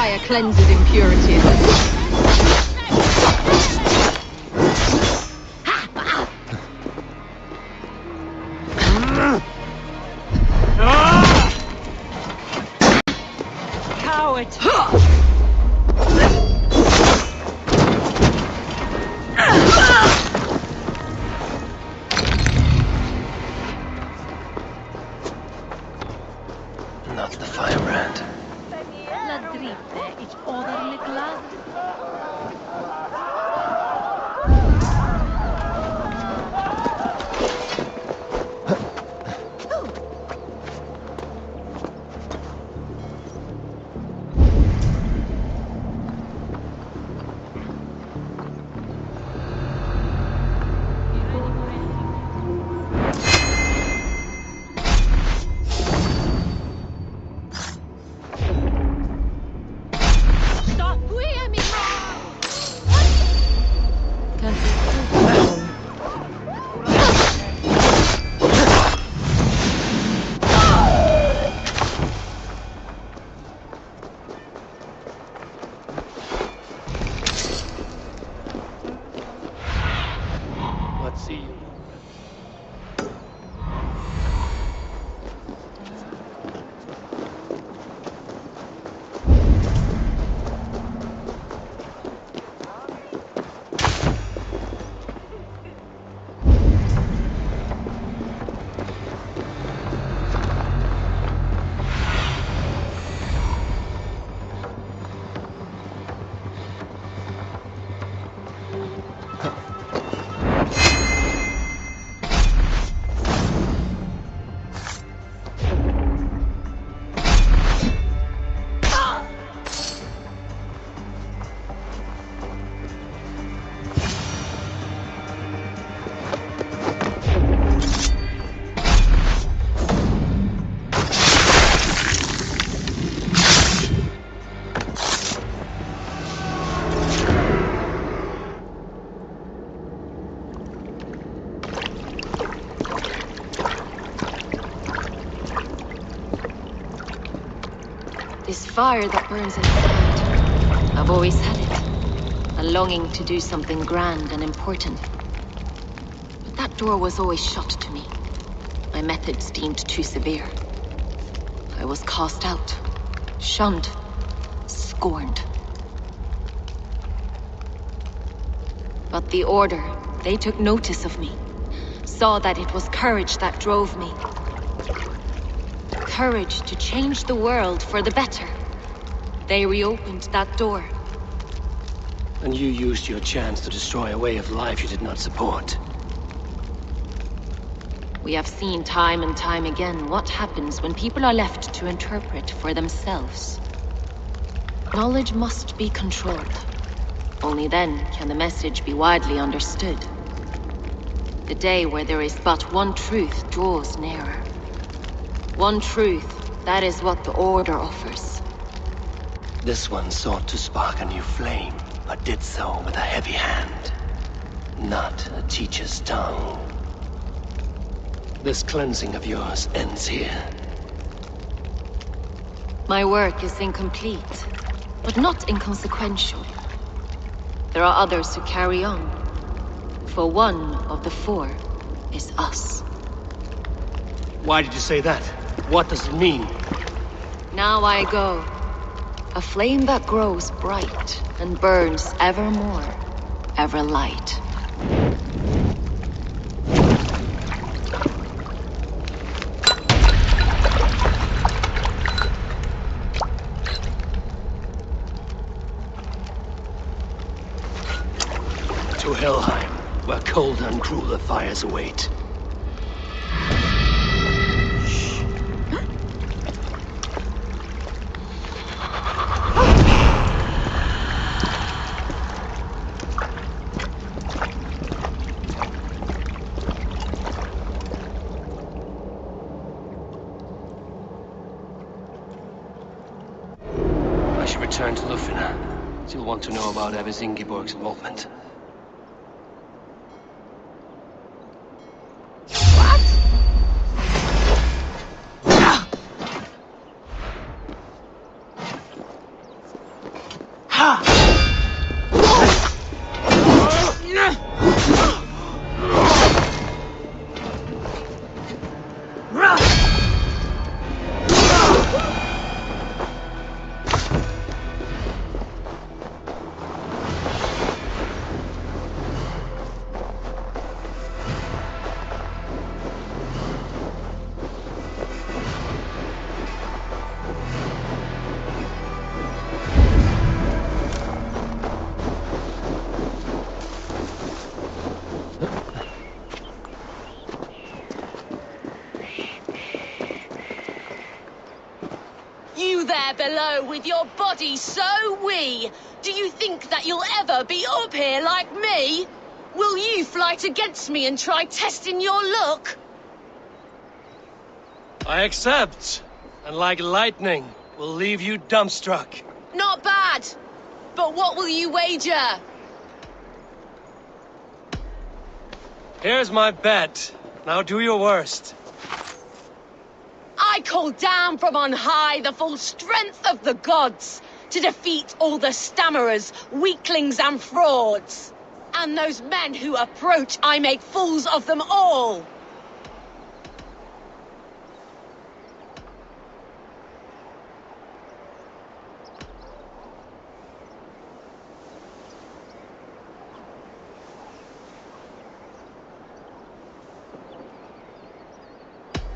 fire cleanses impurities. Coward! Not the firebrand. La dritte, ich orderly glad. Let's see you. This fire that burns inside. I've always had it. A longing to do something grand and important. But that door was always shut to me. My methods deemed too severe. I was cast out, shunned, scorned. But the Order, they took notice of me. Saw that it was courage that drove me. Courage to change the world for the better. They reopened that door. And you used your chance to destroy a way of life you did not support. We have seen time and time again what happens when people are left to interpret for themselves. Knowledge must be controlled. Only then can the message be widely understood. The day where there is but one truth draws nearer. One truth, that is what the Order offers. This one sought to spark a new flame, but did so with a heavy hand. Not a teacher's tongue. This cleansing of yours ends here. My work is incomplete, but not inconsequential. There are others who carry on. For one of the four is us. Why did you say that? What does it mean? Now I go. A flame that grows bright and burns ever more, ever light. To Helheim, where colder and crueler fires await. I should return to Lufina. She'll want to know about Abbess Ingeborg's involvement. there below with your body so wee, do you think that you'll ever be up here like me? Will you fight against me and try testing your luck? I accept. And like lightning, will leave you dumbstruck. Not bad. But what will you wager? Here's my bet. Now do your worst. I call down from on high the full strength of the gods to defeat all the stammerers, weaklings and frauds. And those men who approach, I make fools of them all.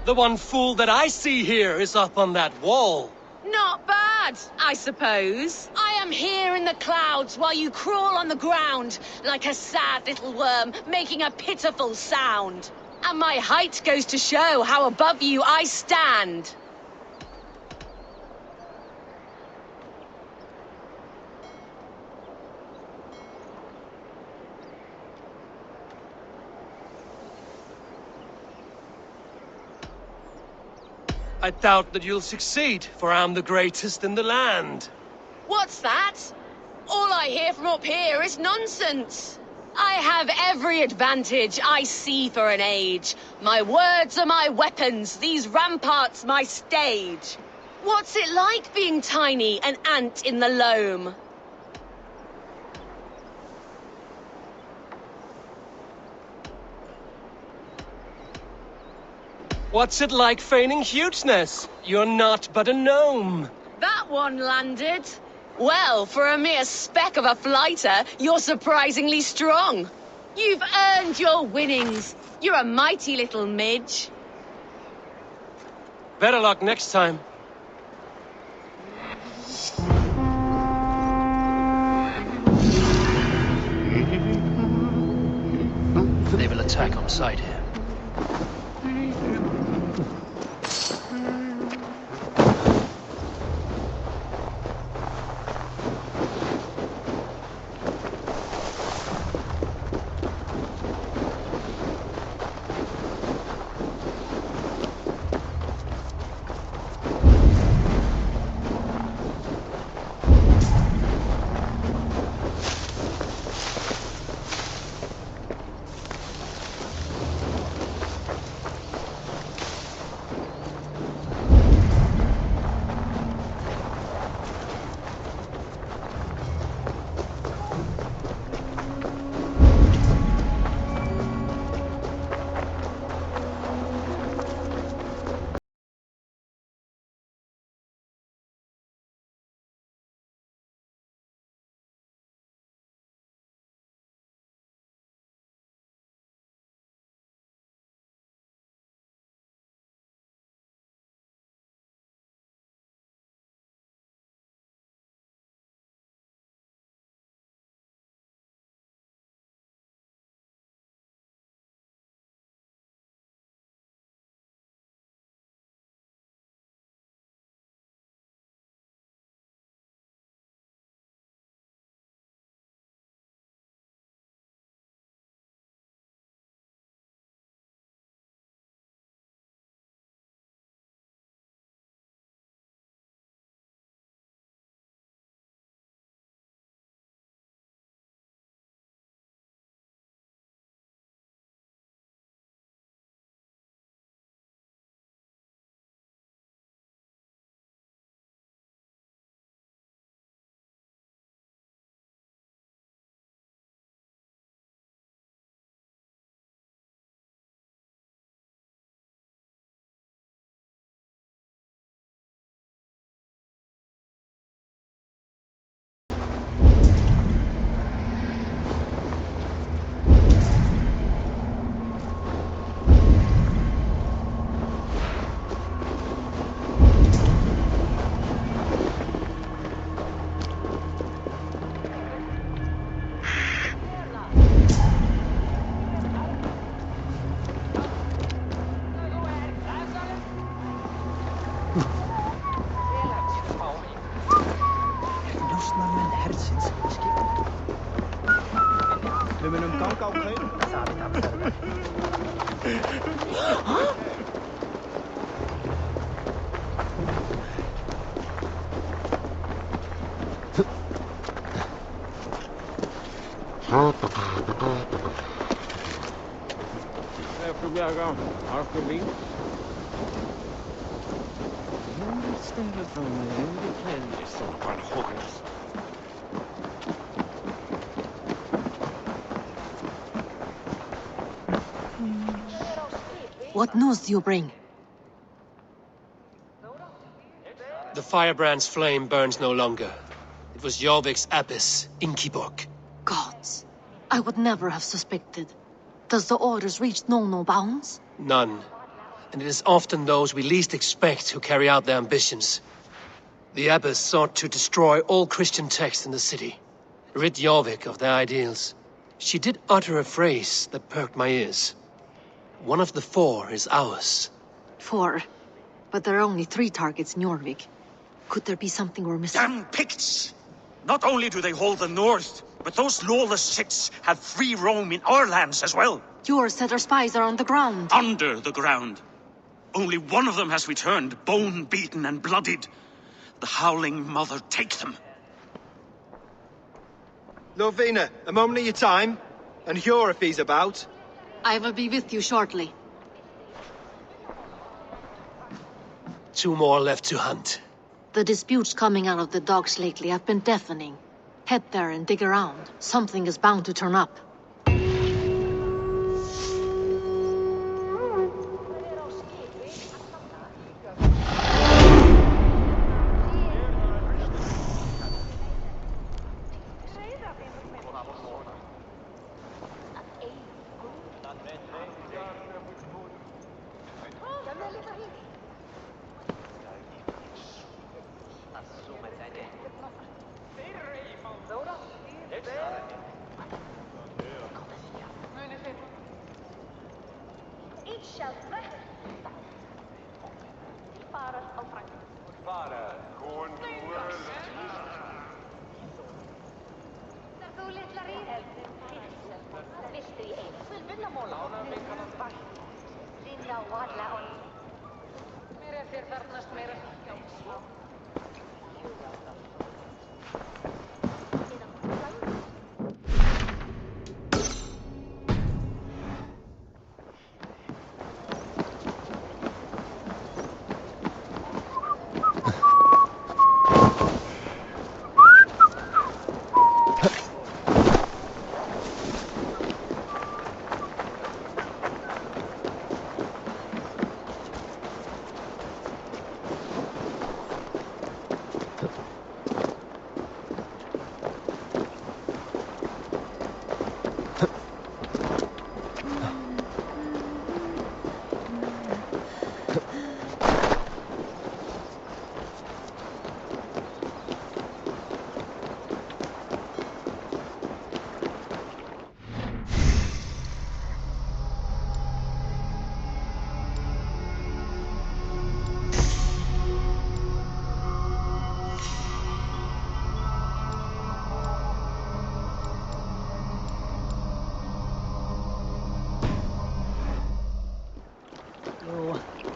The one fool that I see here is up on that wall. Not bad, I suppose. I am here in the clouds while you crawl on the ground like a sad little worm making a pitiful sound. And my height goes to show how above you I stand. I doubt that you'll succeed, for I'm the greatest in the land. What's that? All I hear from up here is nonsense. I have every advantage I see for an age. My words are my weapons, these ramparts my stage. What's it like being tiny, an ant in the loam? What's it like feigning hugeness? You're not but a gnome. That one landed. Well, for a mere speck of a flighter, you're surprisingly strong. You've earned your winnings. You're a mighty little midge. Better luck next time. They will attack on sight here. What news do you bring? The firebrand's flame burns no longer. It was Jorvik's abyss, Inkiborg. Gods, I would never have suspected. Does the orders reach no bounds? None. And it is often those we least expect who carry out their ambitions. The abbess sought to destroy all Christian texts in the city, rid Jorvik of their ideals. She did utter a phrase that perked my ears. One of the 4 is ours. 4? But there are only 3 targets in Jorvik. Could there be something we're missing? Damn Picts! Not only do they hold the north, but those lawless Siths have free roam in our lands as well. Yours said our spies are on the ground. Under the ground. Only one of them has returned, bone-beaten and bloodied. The Howling Mother take them. Lovina, a moment of your time. And Hjor if he's about. I will be with you shortly. 2 more left to hunt. The disputes coming out of the docks lately have been deafening. Head there and dig around. Something is bound to turn up.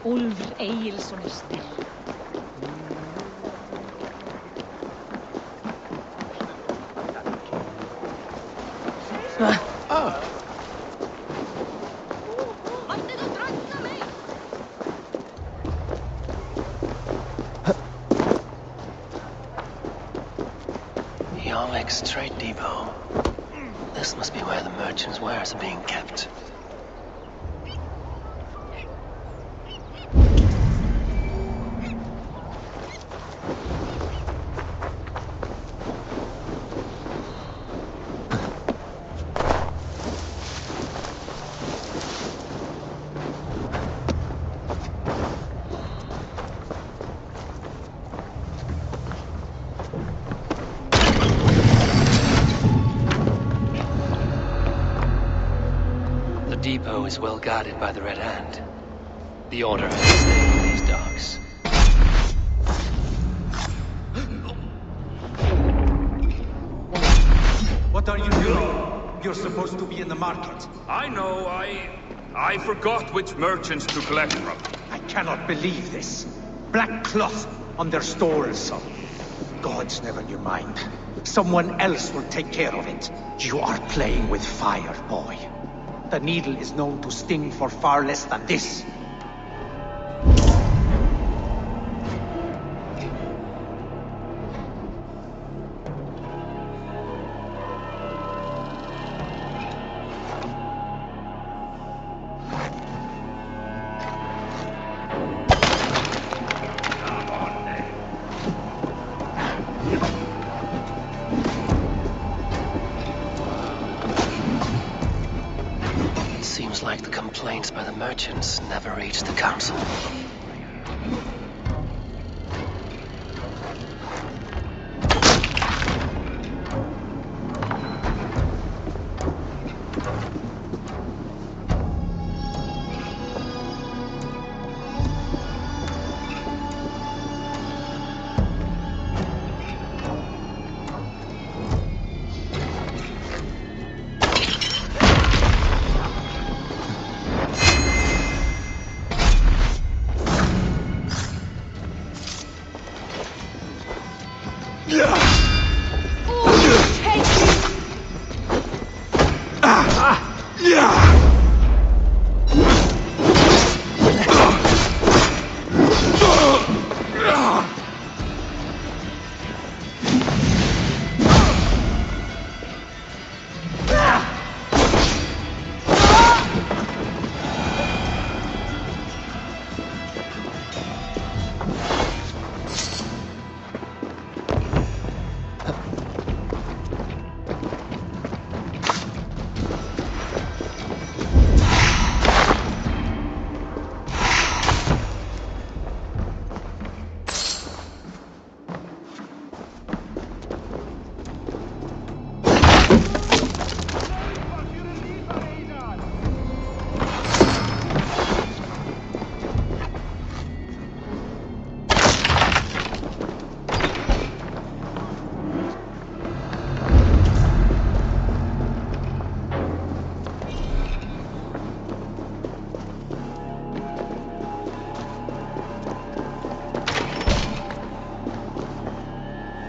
Ulfr Egilson är snäll. Jorvik's trade depot. This must be where the merchants' wares are being kept. The depot is well guarded by the Red Hand. The Order has to stay in these docks. What are you doing? You're supposed to be in the market. I know, I forgot which merchants to collect from. I cannot believe this. Black cloth on their stalls. Gods, never you mind. Someone else will take care of it. You are playing with fire, boy. The needle is known to sting for far less than this. Seems like the complaints by the merchants never reached the council.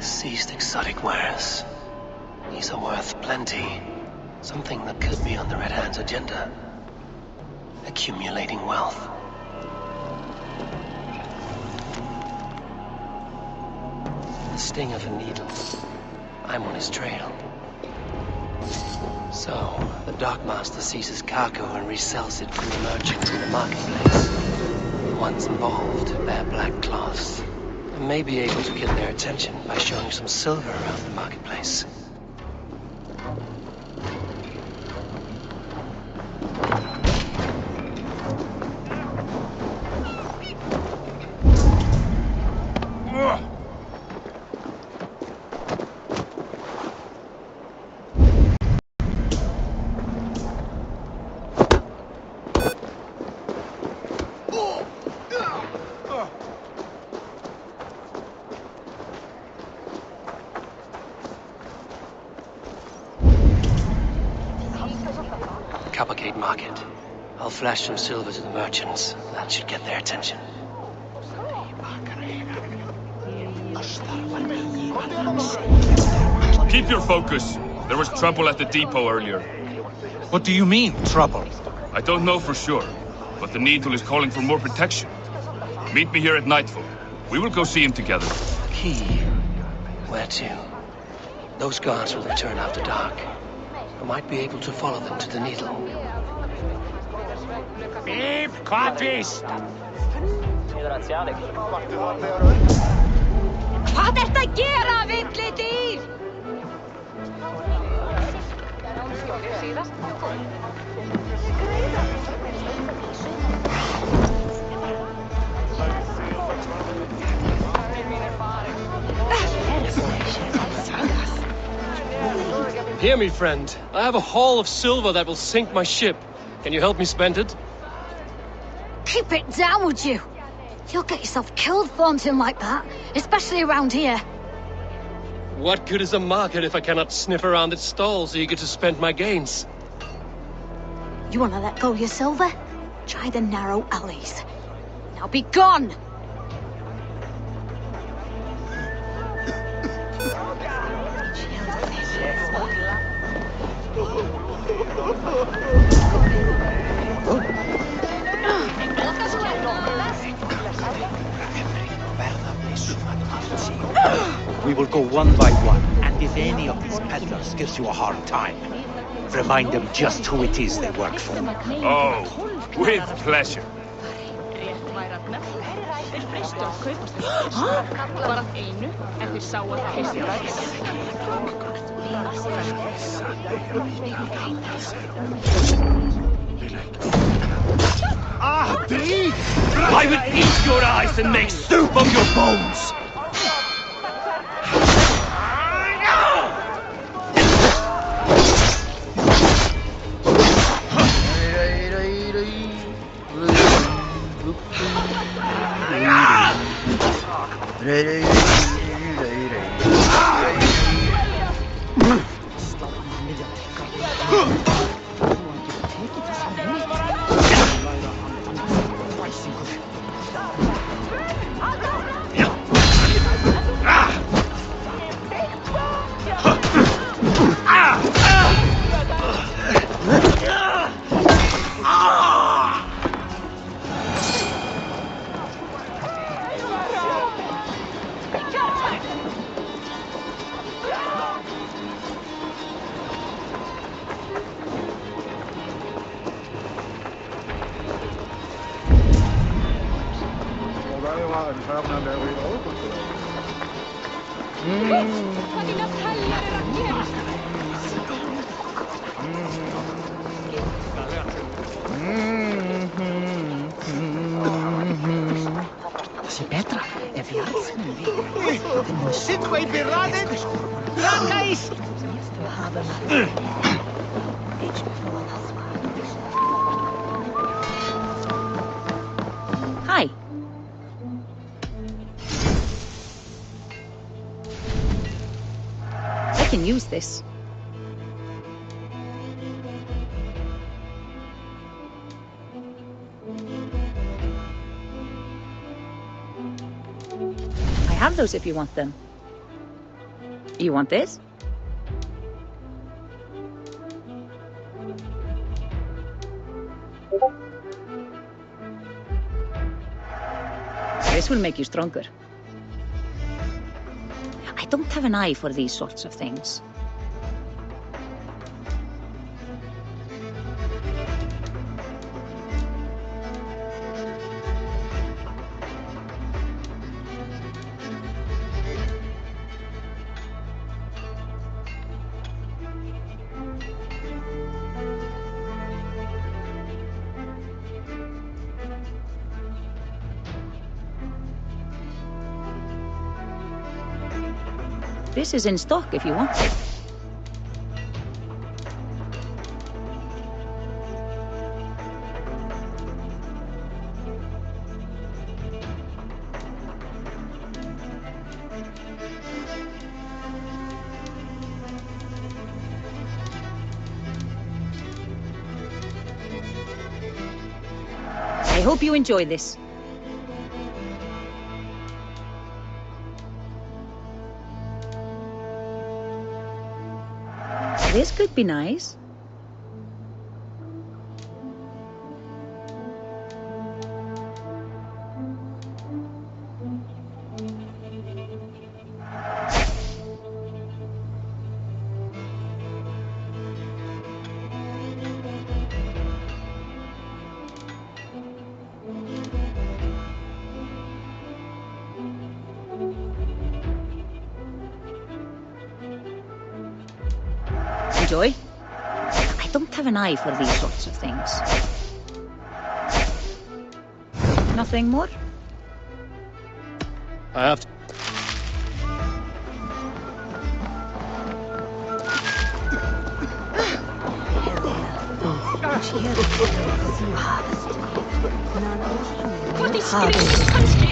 Seized exotic wares. These are worth plenty. Something that could be on the Red Hand's agenda. Accumulating wealth. The sting of a needle. I'm on his trail. So, the dockmaster seizes cargo and resells it from the merchants in the marketplace. The ones involved wear black cloths. I may be able to get their attention by showing some silver around the marketplace. Coppergate Market. I'll flash some silver to the merchants. That should get their attention. Keep your focus. There was trouble at the depot earlier. What do you mean, trouble? I don't know for sure, but the Needle is calling for more protection. Meet me here at nightfall. We will go see him together. Key. Where to? Those guards will return after dark. I might be able to follow them to the Needle. Beef copies! Hvað ertu að gera, villidýr? Hear me, friend. I have a haul of silver that will sink my ship. Can you help me spend it? Keep it down, would you? You'll get yourself killed flaunting like that, especially around here. What good is a market if I cannot sniff around its stalls eager to spend my gains? You want to let go of your silver? Try the narrow alleys. Now be gone! We will go one by one, and if any of these peddlers gives you a hard time, remind them just who it is they work for. Oh, with pleasure. Ah, Bree! I will eat your eyes and make soup of your bones! Hi. I can use this. I have those if you want them. You want this? This will make you stronger. I don't have an eye for these sorts of things. This is in stock if you want it. I hope you enjoy this. This could be nice. Enjoy. I don't have an eye for these sorts of things. Nothing more? I have to... What is this country?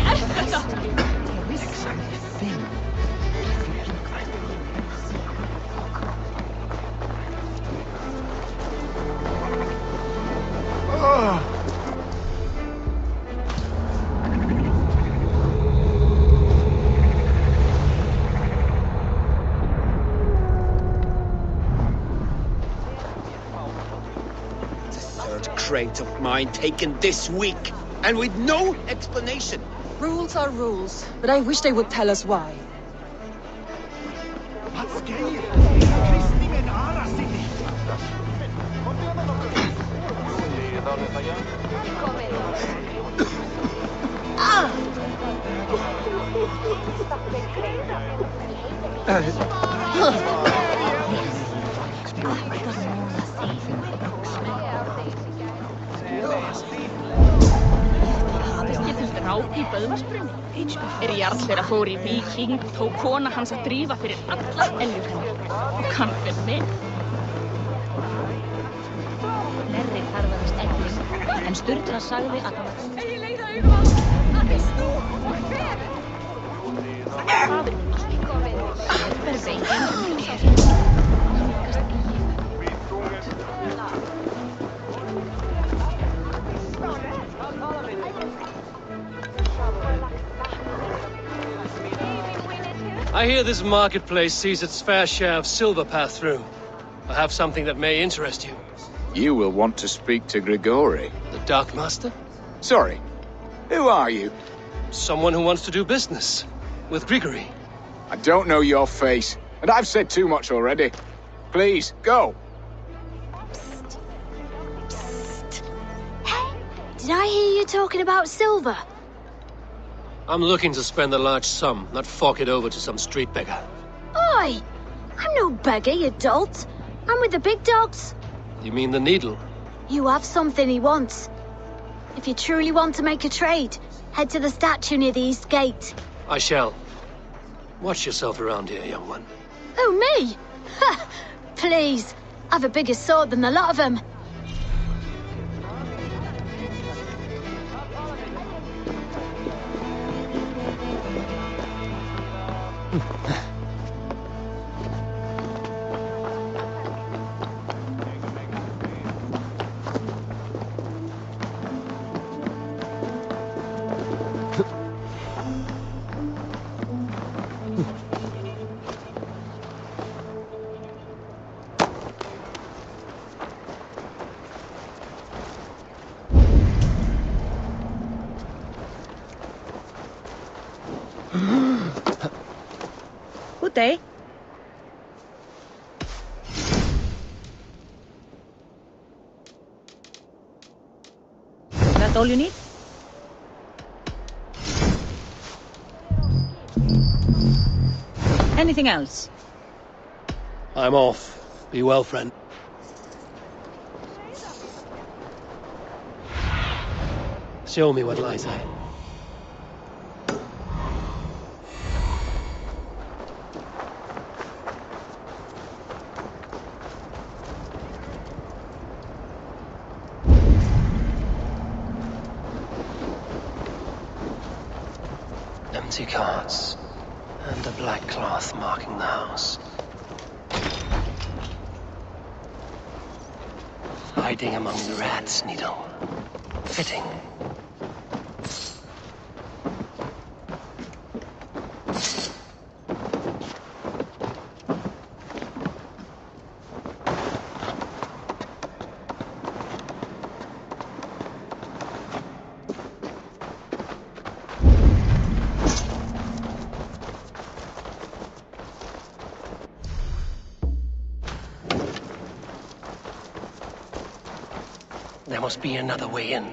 crate of mine taken this week, and with no explanation. Rules are rules, but I wish they would tell us why. Í böðvarsbrunni. Jarlur að fór í víking, tók kona hans að drífa fyrir alla eljur hennar og kann fyrir mig. Flerri þarfaðist ellir, en Sturla sagði að hann var... Eigi leiða augum á! Veist þú? Hver? Fadur I hear this marketplace sees its fair share of silver pass through. I have something that may interest you. You will want to speak to Grigori. The Dark Master? Sorry. Who are you? Someone who wants to do business. With Grigori. I don't know your face, and I've said too much already. Please, go. Psst. Psst. Hey, did I hear you talking about silver? I'm looking to spend a large sum, not fork it over to some street beggar. Oi! I'm no beggar, you dolt. I'm with the big dogs. You mean the needle? You have something he wants. If you truly want to make a trade, head to the statue near the east gate. I shall. Watch yourself around here, young one. Oh, me? Ha! Please, I've a bigger sword than the lot of them. Good day. Is that all you need? Anything else? I'm off. Be well, friend. Show me what lies ahead. Empty carts, and a black cloth marking the house. Hiding among the rats, Needle. Fitting. There must be another way in.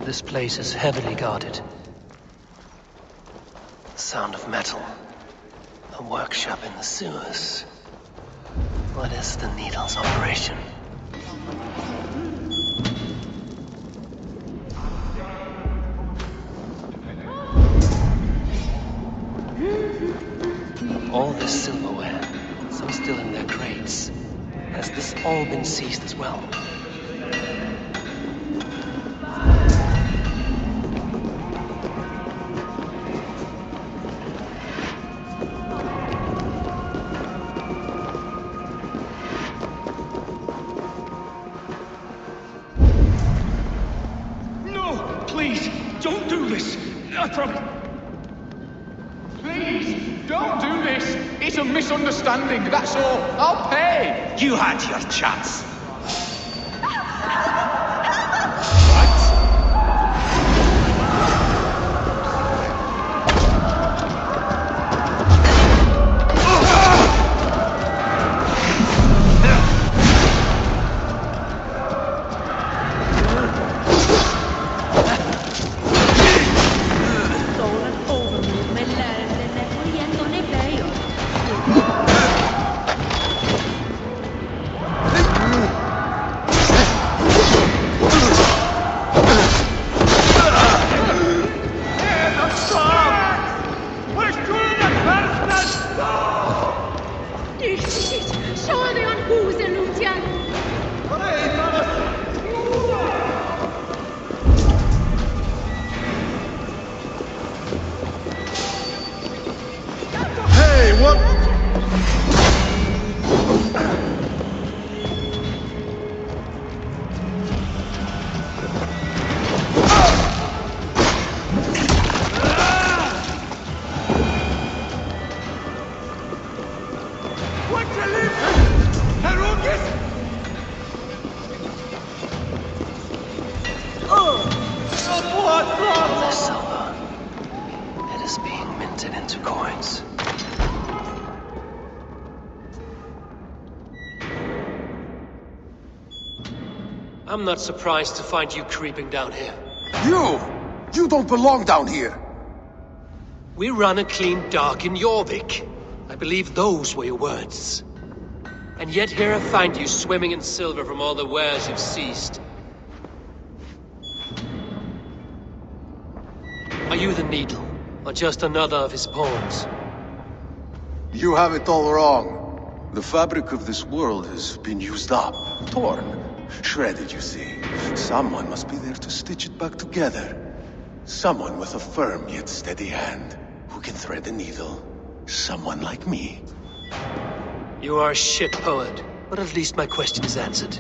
This place is heavily guarded. The sound of metal. A workshop in the sewers. What is the Needle's operation? All this silverware, some still in their crates. Has this all been seized as well? Please, don't do this. It's a misunderstanding, that's all. I'll pay. You had your chance. Hey, what? The silver. It is being minted into coins. I'm not surprised to find you creeping down here. You don't belong down here. We run a clean dock in Jorvik. I believe those were your words. And yet here I find you swimming in silver from all the wares you've seized. Are you the Needle, or just another of his pawns? You have it all wrong. The fabric of this world has been used up, torn, shredded, you see. Someone must be there to stitch it back together. Someone with a firm yet steady hand, who can thread a needle. Someone like me. You are a shit poet, but at least my question is answered.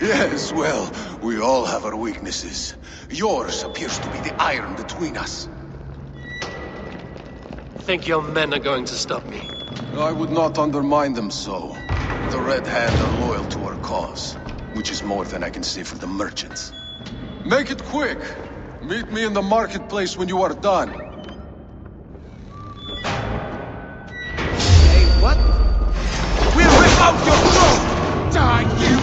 Yes, well, we all have our weaknesses. Yours appears to be the iron between us. Think your men are going to stop me? I would not undermine them so. The Red Hand are loyal to our cause, which is more than I can say for the merchants. Make it quick! Meet me in the marketplace when you are done. Hey, what? We'll rip out your throat! Die, you!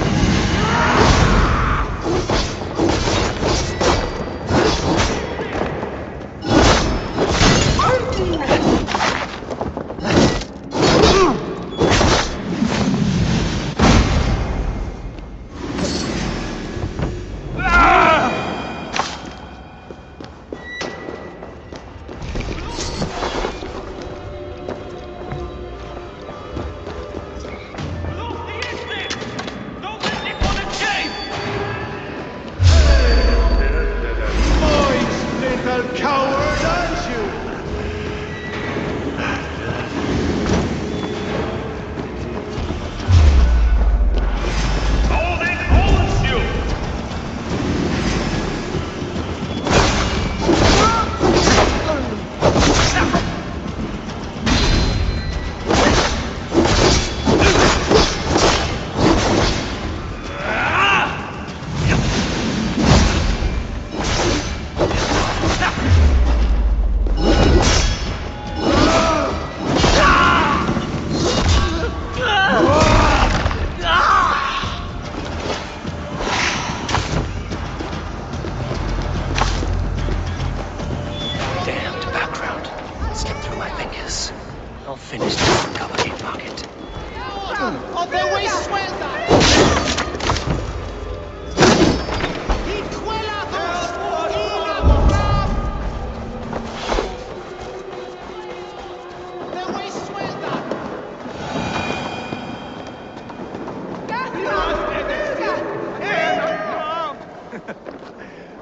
I'll finish this and cover the market.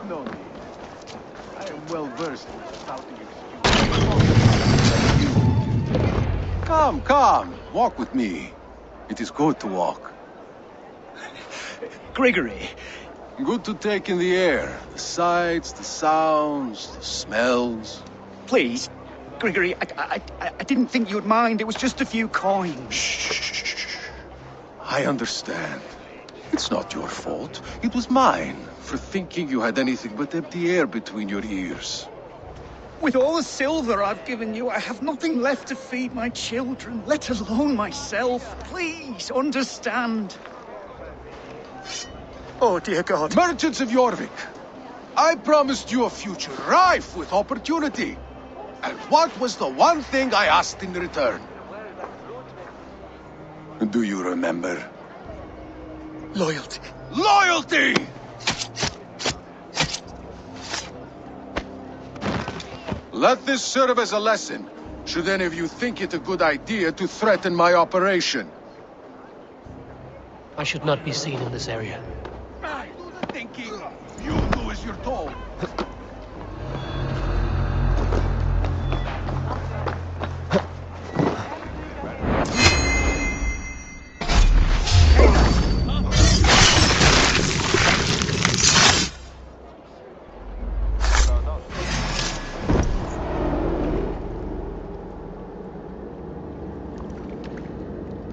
No need. I am well versed in shouting excuses. Come, come, walk with me. It is good to walk. Grigory, Good to take in the air. The sights, the sounds, the smells. Please, Grigory, I didn't think you'd mind. It was just a few coins. Shh. I understand. It's not your fault. It was mine, for thinking you had anything but empty air between your ears. With all the silver I've given you, I have nothing left to feed my children, let alone myself. Please, understand. Oh, dear God. Merchants of Jorvik, I promised you a future rife with opportunity. And what was the one thing I asked in return? Do you remember? Loyalty. Loyalty! Let this serve as a lesson, should any of you think it a good idea to threaten my operation. I should not be seen in this area. Do the thinking. You do as you're told.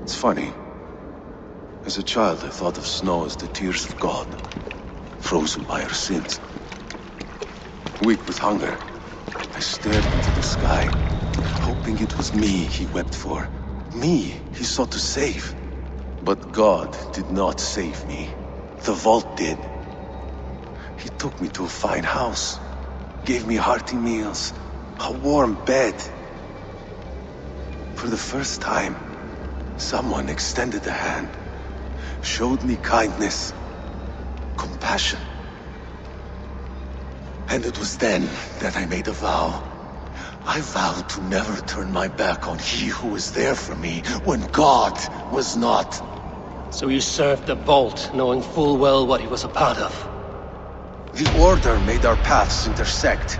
It's funny. As a child, I thought of snow as the tears of God, frozen by our sins. Weak with hunger, I stared into the sky, hoping it was me he wept for. Me he sought to save. But God did not save me. The vault did. He took me to a fine house, gave me hearty meals, a warm bed. For the first time, someone extended a hand, showed me kindness, compassion. And it was then that I made a vow. I vowed to never turn my back on he who was there for me when God was not. So you served the Vault, knowing full well what he was a part of. The Order made our paths intersect.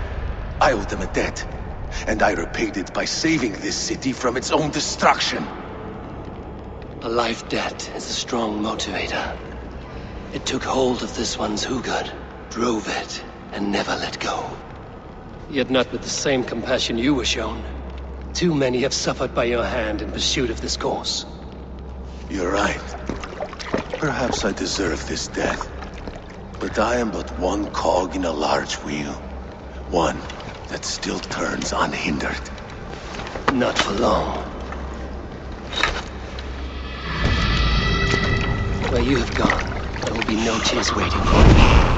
I owed them a debt, and I repaid it by saving this city from its own destruction. A life debt is a strong motivator. It took hold of this one's Hugad, drove it, and never let go. Yet not with the same compassion you were shown. Too many have suffered by your hand in pursuit of this course. You're right. Perhaps I deserve this death. But I am but one cog in a large wheel. One that still turns unhindered. Not for long. Where you have gone, there will be no tears waiting for me.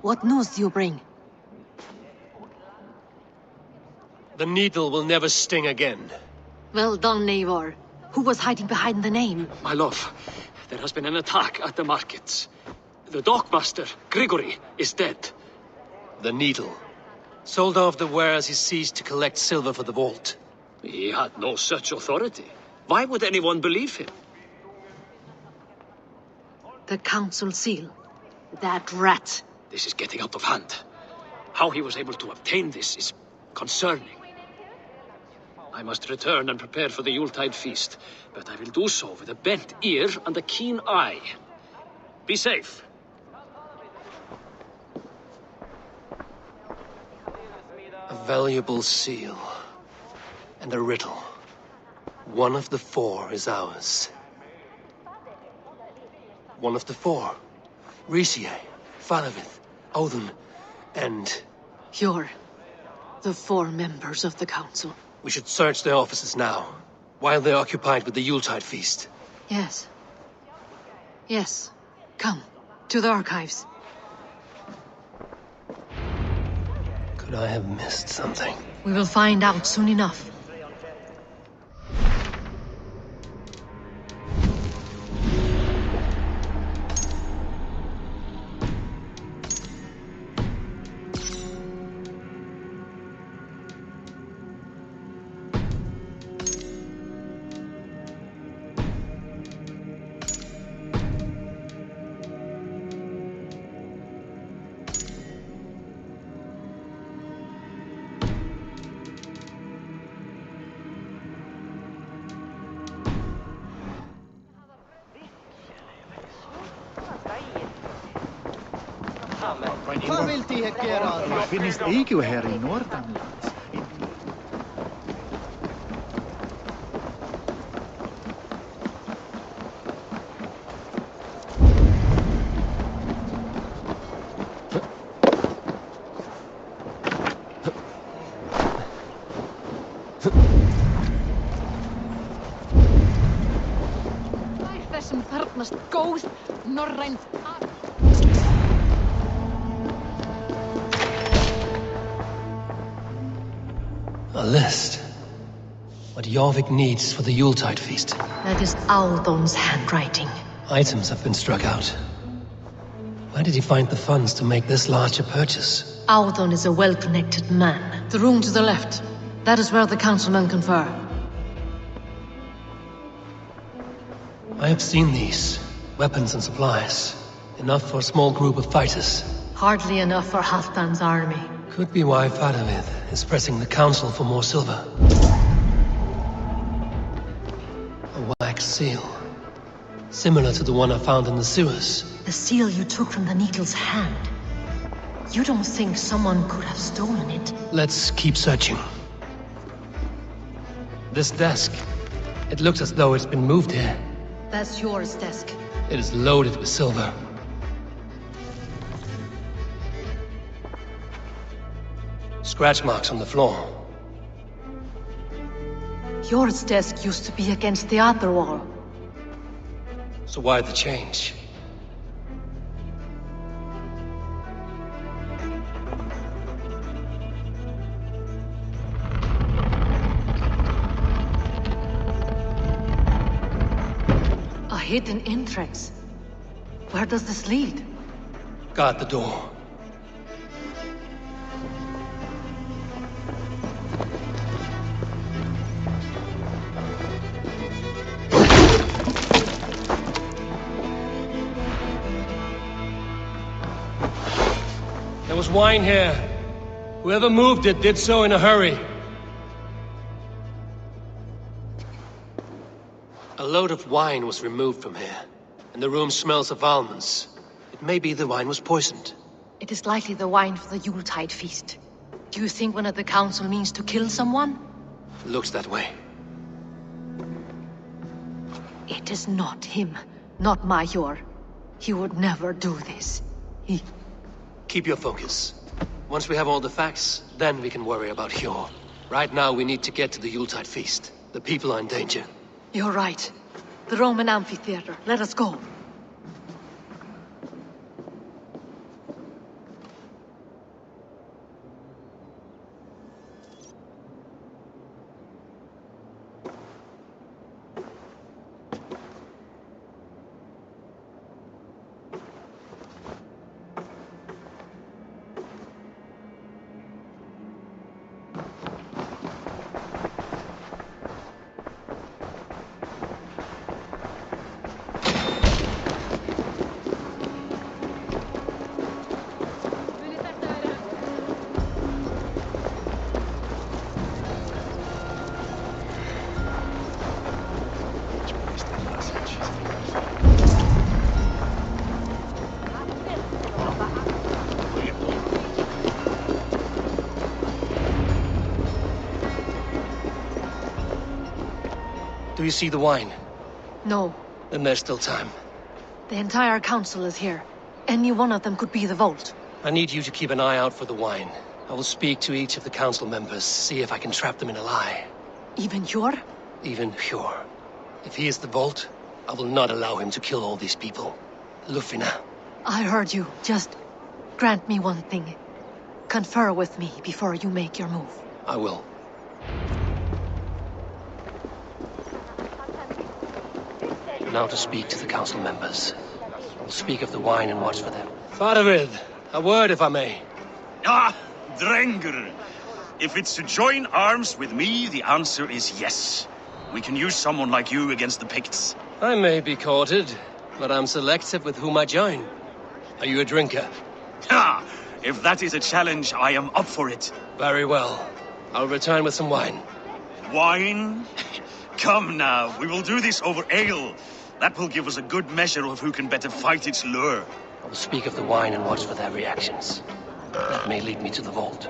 What news do you bring? The needle will never sting again. Well done, Eivor. Who was hiding behind the name? My love, there has been an attack at the markets. The dockmaster, Grigory, is dead. The needle. Sold off the wares he seized to collect silver for the vault. He had no such authority. Why would anyone believe him? The council seal. That rat. This is getting out of hand. How he was able to obtain this is concerning. I must return and prepare for the Yuletide feast, but I will do so with a bent ear and a keen eye. Be safe. A valuable seal. And a riddle. One of the four is ours. One of the four. Risie, Falavith, Odin, and... You're the four members of the council. We should search their offices now, while they're occupied with the Yuletide feast. Yes. Yes. Come, to the archives. Could I have missed something? We will find out soon enough. Vad vill de göra? Finns det här i Norrland? Þessum þarnast góð norræn. A list. What Jorvik needs for the Yuletide feast. That is Aldon's handwriting. Items have been struck out. Where did he find the funds to make this large a purchase? Aldon is a well-connected man. The room to the left. That is where the councilmen confer. I have seen these. Weapons and supplies. Enough for a small group of fighters. Hardly enough for Halfdan's army. Could be why Faravith is pressing the council for more silver. A wax seal. Similar to the one I found in the sewers. The seal you took from the needle's hand. You don't think someone could have stolen it? Let's keep searching. This desk. It looks as though it's been moved here. That's yours, desk. It is loaded with silver. Scratch marks on the floor. Yours desk used to be against the other wall. So why the change? A hidden entrance. Where does this lead? Guard the door. There was wine here. Whoever moved it did so in a hurry. A load of wine was removed from here, and the room smells of almonds. It may be the wine was poisoned. It is likely the wine for the Yuletide feast. Do you think one of the council means to kill someone? Looks that way. It is not him, not Major. He would never do this. Keep your focus. Once we have all the facts, then we can worry about Hjor. Right now, we need to get to the Yuletide feast. The people are in danger. You're right. The Roman amphitheater. Let us go. Do you see the wine? No. Then there's still time. The entire council is here. Any one of them could be the Vault. I need you to keep an eye out for the wine. I will speak to each of the council members, see if I can trap them in a lie. Even Hjor? Even Hjor. If he is the Vault, I will not allow him to kill all these people. Lufina. I heard you. Just grant me one thing. Confer with me before you make your move. I will. Now to speak to the council members. We'll speak of the wine and watch for them. Faravid, a word if I may. Ah, Drengr. If it's to join arms with me, the answer is yes. We can use someone like you against the Picts. I may be courted, but I'm selective with whom I join. Are you a drinker? Ha! If that is a challenge, I am up for it. Very well. I'll return with some wine. Wine? Come now, we will do this over ale. That will give us a good measure of who can better fight its lure. I will speak of the wine and watch for their reactions. That may lead me to the Vault.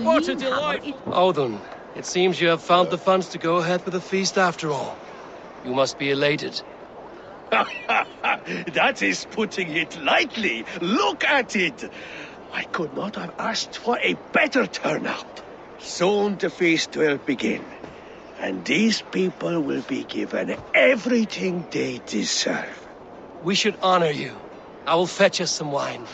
What a delight! Audun, it seems you have found the funds to go ahead with the feast after all. You must be elated. That is putting it lightly. Look at it. I could not have asked for a better turnout. Soon the feast will begin, and these people will be given everything they deserve. We should honor you. I will fetch us some wine.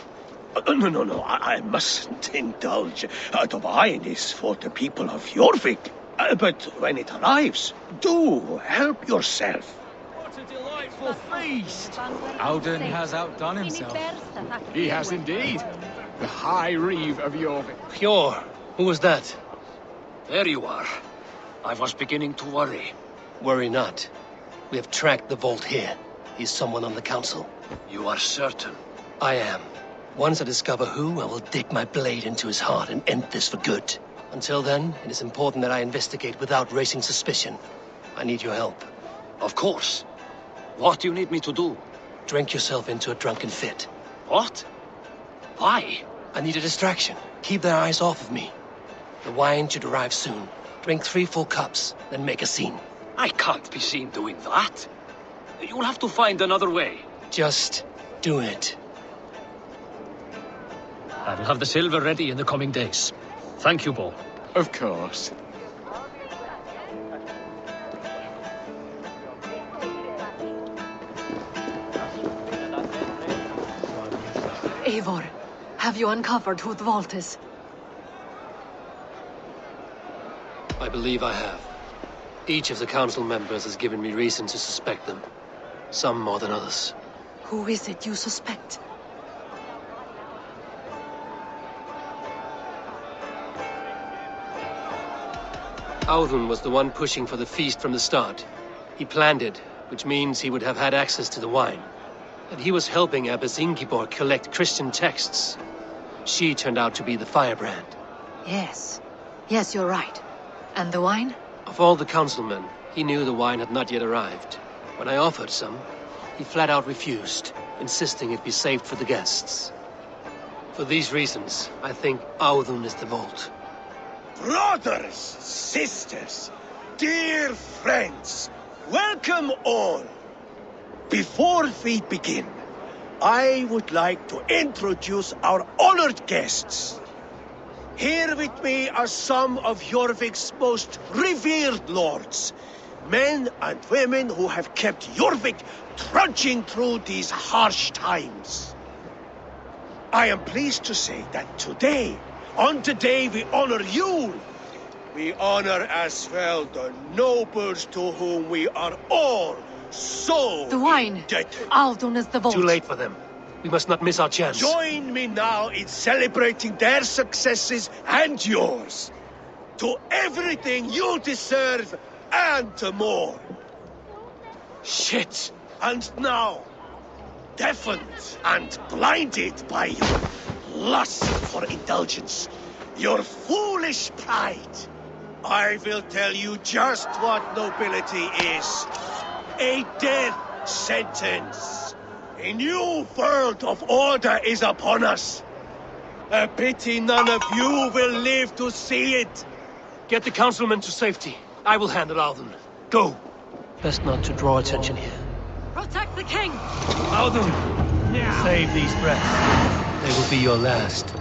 No, I mustn't indulge. The wine is for the people of Jorvik. But when it arrives, do help yourself. What a delightful feast! Audun has outdone himself. He has indeed. The High Reeve of Jorvik. Hjor, who was that? There you are. I was beginning to worry. Worry not. We have tracked the Vault here. He's someone on the council. You are certain? I am. Once I discover who, I will dig my blade into his heart and end this for good. Until then, it is important that I investigate without raising suspicion. I need your help. Of course. What do you need me to do? Drink yourself into a drunken fit. What? Why? I need a distraction. Keep their eyes off of me. The wine should arrive soon. Drink 3 full cups, then make a scene. I can't be seen doing that. You'll have to find another way. Just do it. I will have the silver ready in the coming days. Thank you, Bo. Of course. Eivor, have you uncovered who the Vault is? I believe I have. Each of the council members has given me reason to suspect them. Some more than others. Who is it you suspect? Audun was the one pushing for the feast from the start. He planned it, which means he would have had access to the wine. And he was helping Abbess Ingeborg collect Christian texts. She turned out to be the firebrand. Yes. Yes, you're right. And the wine? Of all the councilmen, he knew the wine had not yet arrived. When I offered some, he flat out refused, insisting it be saved for the guests. For these reasons, I think Audun is the vault. Brothers, sisters, dear friends, welcome all. Before we begin, I would like to introduce our honored guests. Here with me are some of Jorvik's most revered lords, men and women who have kept Jorvik trudging through these harsh times. I am pleased to say that today, on the day we honor you, we honor as well the nobles to whom we are all so The wine! indebted. Audun is the vault! Too late for them. We must not miss our chance. Join me now in celebrating their successes and yours. To everything you deserve and more. Shit! And now, deafened and blinded by your lust for indulgence, your foolish pride, I will tell you just what nobility is. A death sentence. A new world of order is upon us. A pity none of you will live to see it. Get the councilmen to safety. I will handle Audun. Go. Best not to draw attention here. Protect the king! Audun! Save these breaths. They will be your last.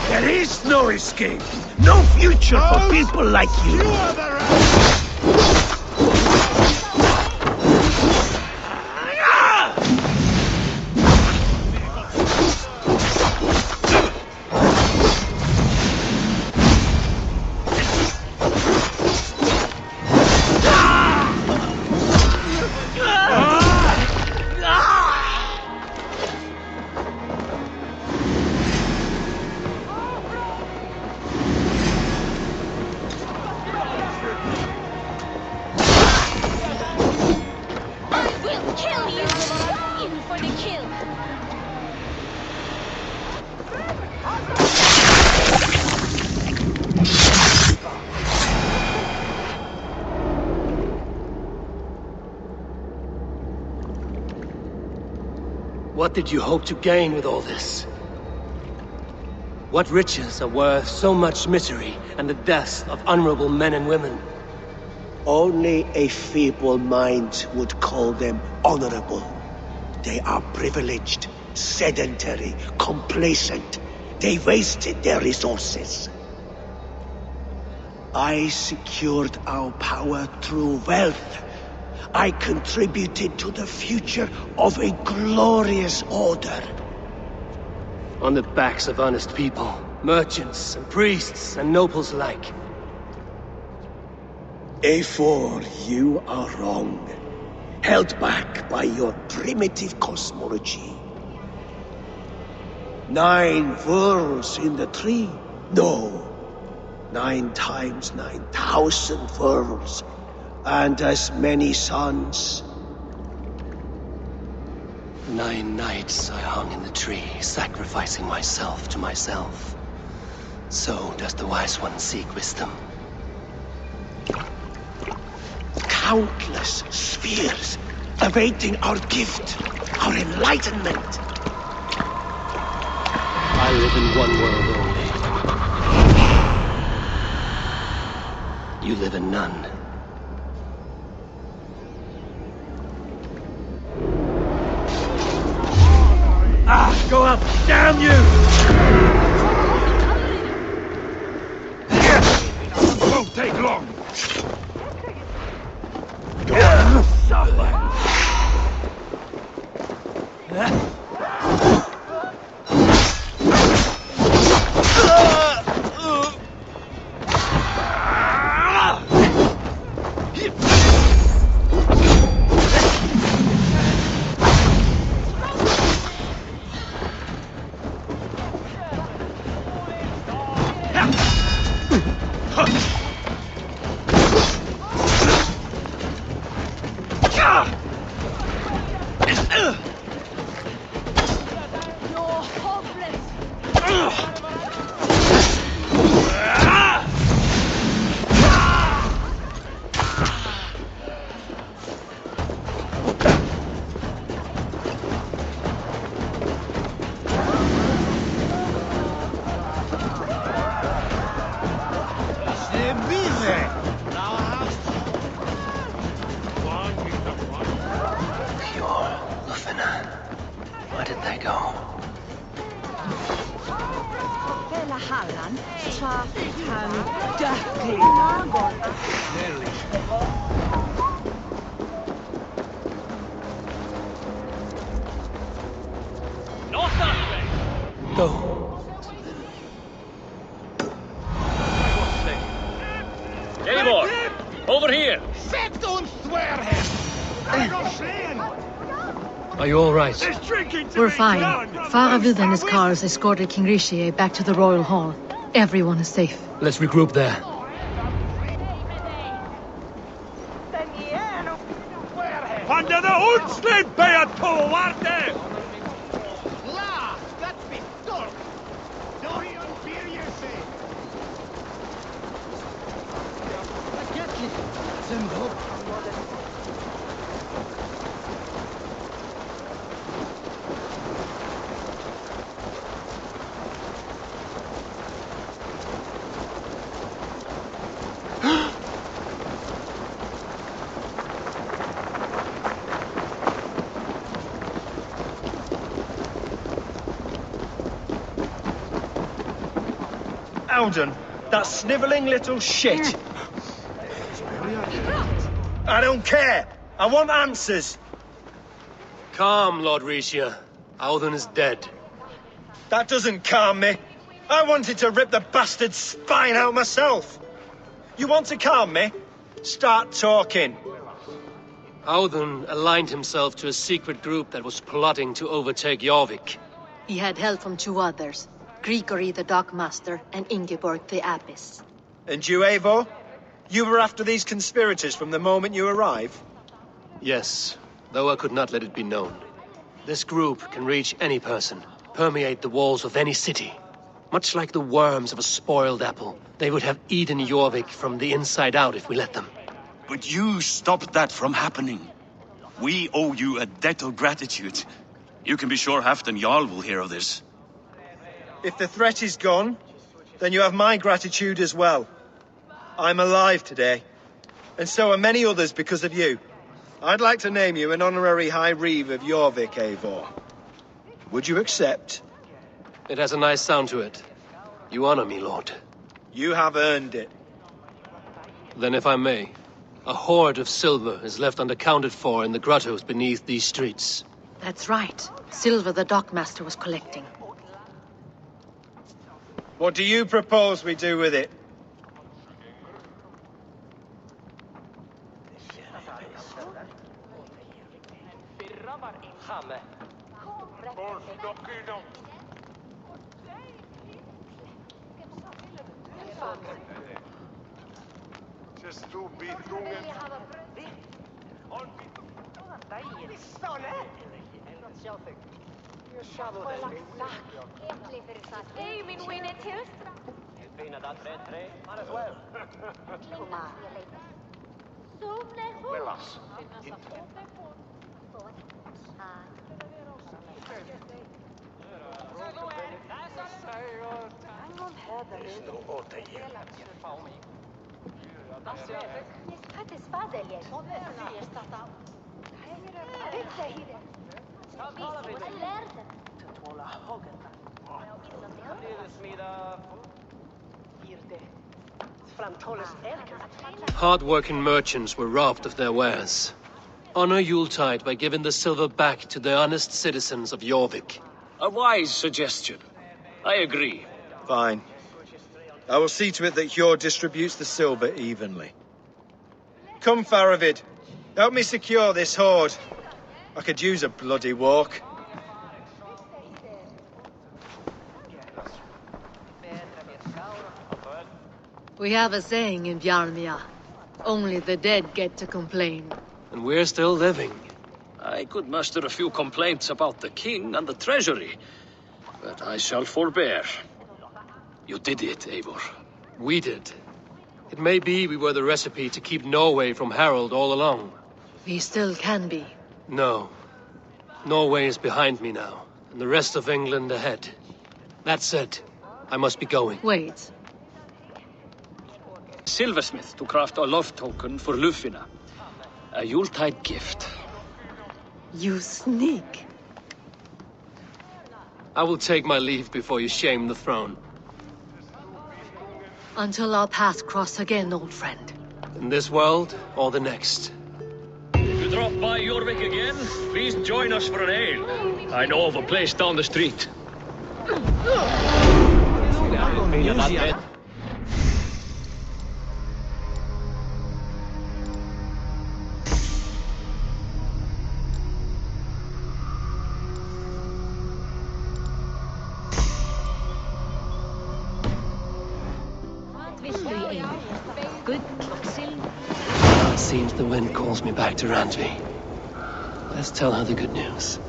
There is no escape. No future for people like you. You are the What did you hope to gain with all this? What riches are worth so much misery and the deaths of honorable men and women? Only a feeble mind would call them honorable. They are privileged, sedentary, complacent. They wasted their resources. I secured our power through wealth. I contributed to the future of a glorious order. On the backs of honest people, merchants and priests and nobles alike. Eivor, you are wrong. Held back by your primitive cosmology. 9 worlds in the tree? No. 9 times 9,000 worlds. And as many suns. 9 nights I hung in the tree, sacrificing myself to myself. So does the wise one seek wisdom. Countless spheres awaiting our gift, our enlightenment. I live in one world only. You live in none. Go up! Damn you! Won't take long. Not that way! Go. Eivor! Over here! Set und swear him! Are you all right? We're fine. Faravid and his cars escorted King Rishi back to the Royal Hall. Everyone is safe. Let's regroup there. Under the Unslid by a Towarte! La! That's me! Stop! Don't fear yourself! Get it! Simple. Alden, that snivelling little shit. I don't care. I want answers. Calm, Lord Rishia. Auden is dead. That doesn't calm me. I wanted to rip the bastard's spine out myself. You want to calm me? Start talking. Auden aligned himself to a secret group that was plotting to overtake Jorvik. He had help from two others, Grigory the Dockmaster and Ingeborg the Abbess. And you, Eivor? You were after these conspirators from the moment you arrived? Yes, though I could not let it be known. This group can reach any person, permeate the walls of any city. Much like the worms of a spoiled apple, they would have eaten Jorvik from the inside out if we let them. But you stopped that from happening. We owe you a debt of gratitude. You can be sure Halfdan Jarl will hear of this. If the threat is gone, then you have my gratitude as well. I'm alive today, and so are many others because of you. I'd like to name you an honorary High Reeve of Jorvik, Eivor. Would you accept? It has a nice sound to it. You honor me, Lord. You have earned it. Then if I may, a hoard of silver is left unaccounted for in the grottos beneath these streets. That's right. Silver the Dockmaster was collecting. What do you propose we do with it? Ei minun ei tilstra. Hard-working merchants were robbed of their wares. Honor Yuletide by giving the silver back to the honest citizens of Jorvik. A wise suggestion. I agree. Fine. I will see to it that Hjor distributes the silver evenly. Come, Faravid. Help me secure this hoard. I could use a bloody walk. We have a saying in Bjarmia. Only the dead get to complain. And we're still living. I could muster a few complaints about the king and the treasury, but I shall forbear. You did it, Eivor. We did. It may be we were the recipe to keep Norway from Harald all along. We still can be. No. Norway is behind me now, and the rest of England ahead. That said, I must be going. Wait. Silversmith to craft a love token for Lufina. A Yuletide gift. You sneak. I will take my leave before you shame the throne. Until our paths cross again, old friend. In this world or the next. If you drop by Jorvik again, please join us for an ale. I know of a place down the street. It seems the wind calls me back to Randvi. Let's tell her the good news.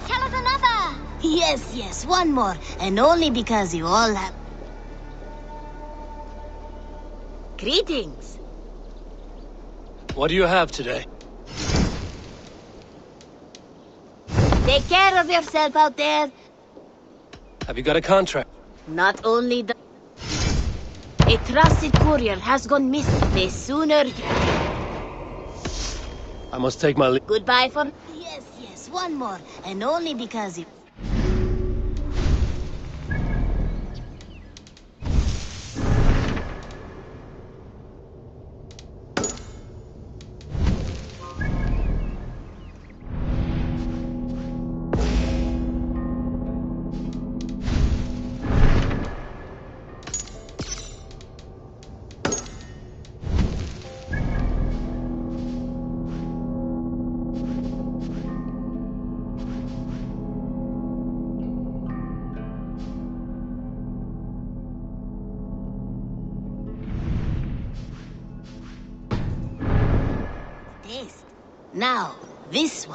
Tell us another! Yes, one more. And only because you all have... Greetings! What do you have today? Take care of yourself out there. Have you got a contract? Not only the... A trusted courier has gone missing. The sooner... I must take my leave. Goodbye for... Yes, one more. And only because you... Now, this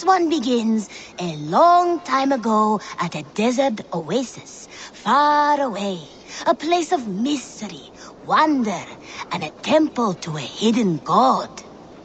one begins a long time ago at a desert oasis, far away. A place of mystery, wonder, and a temple to a hidden god.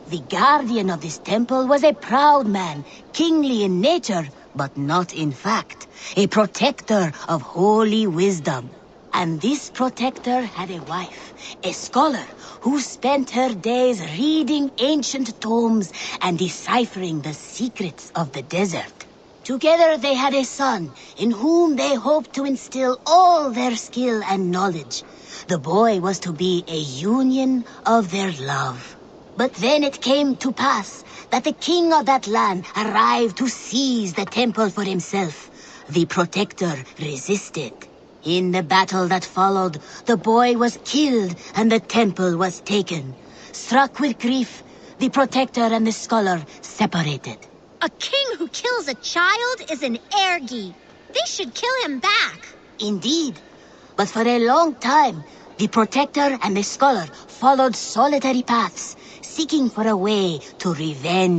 The guardian of this temple was a proud man, kingly in nature, but not in fact. A protector of holy wisdom. And this protector had a wife, a scholar, who spent her days reading ancient tomes and deciphering the secrets of the desert. Together they had a son, in whom they hoped to instill all their skill and knowledge. The boy was to be a union of their love. But then it came to pass that the king of that land arrived to seize the temple for himself. The protector resisted. In the battle that followed, the boy was killed and the temple was taken. Struck with grief, the protector and the scholar separated. A king who kills a child is an ergi. They should kill him back. Indeed. But for a long time, the protector and the scholar followed solitary paths, seeking for a way to revenge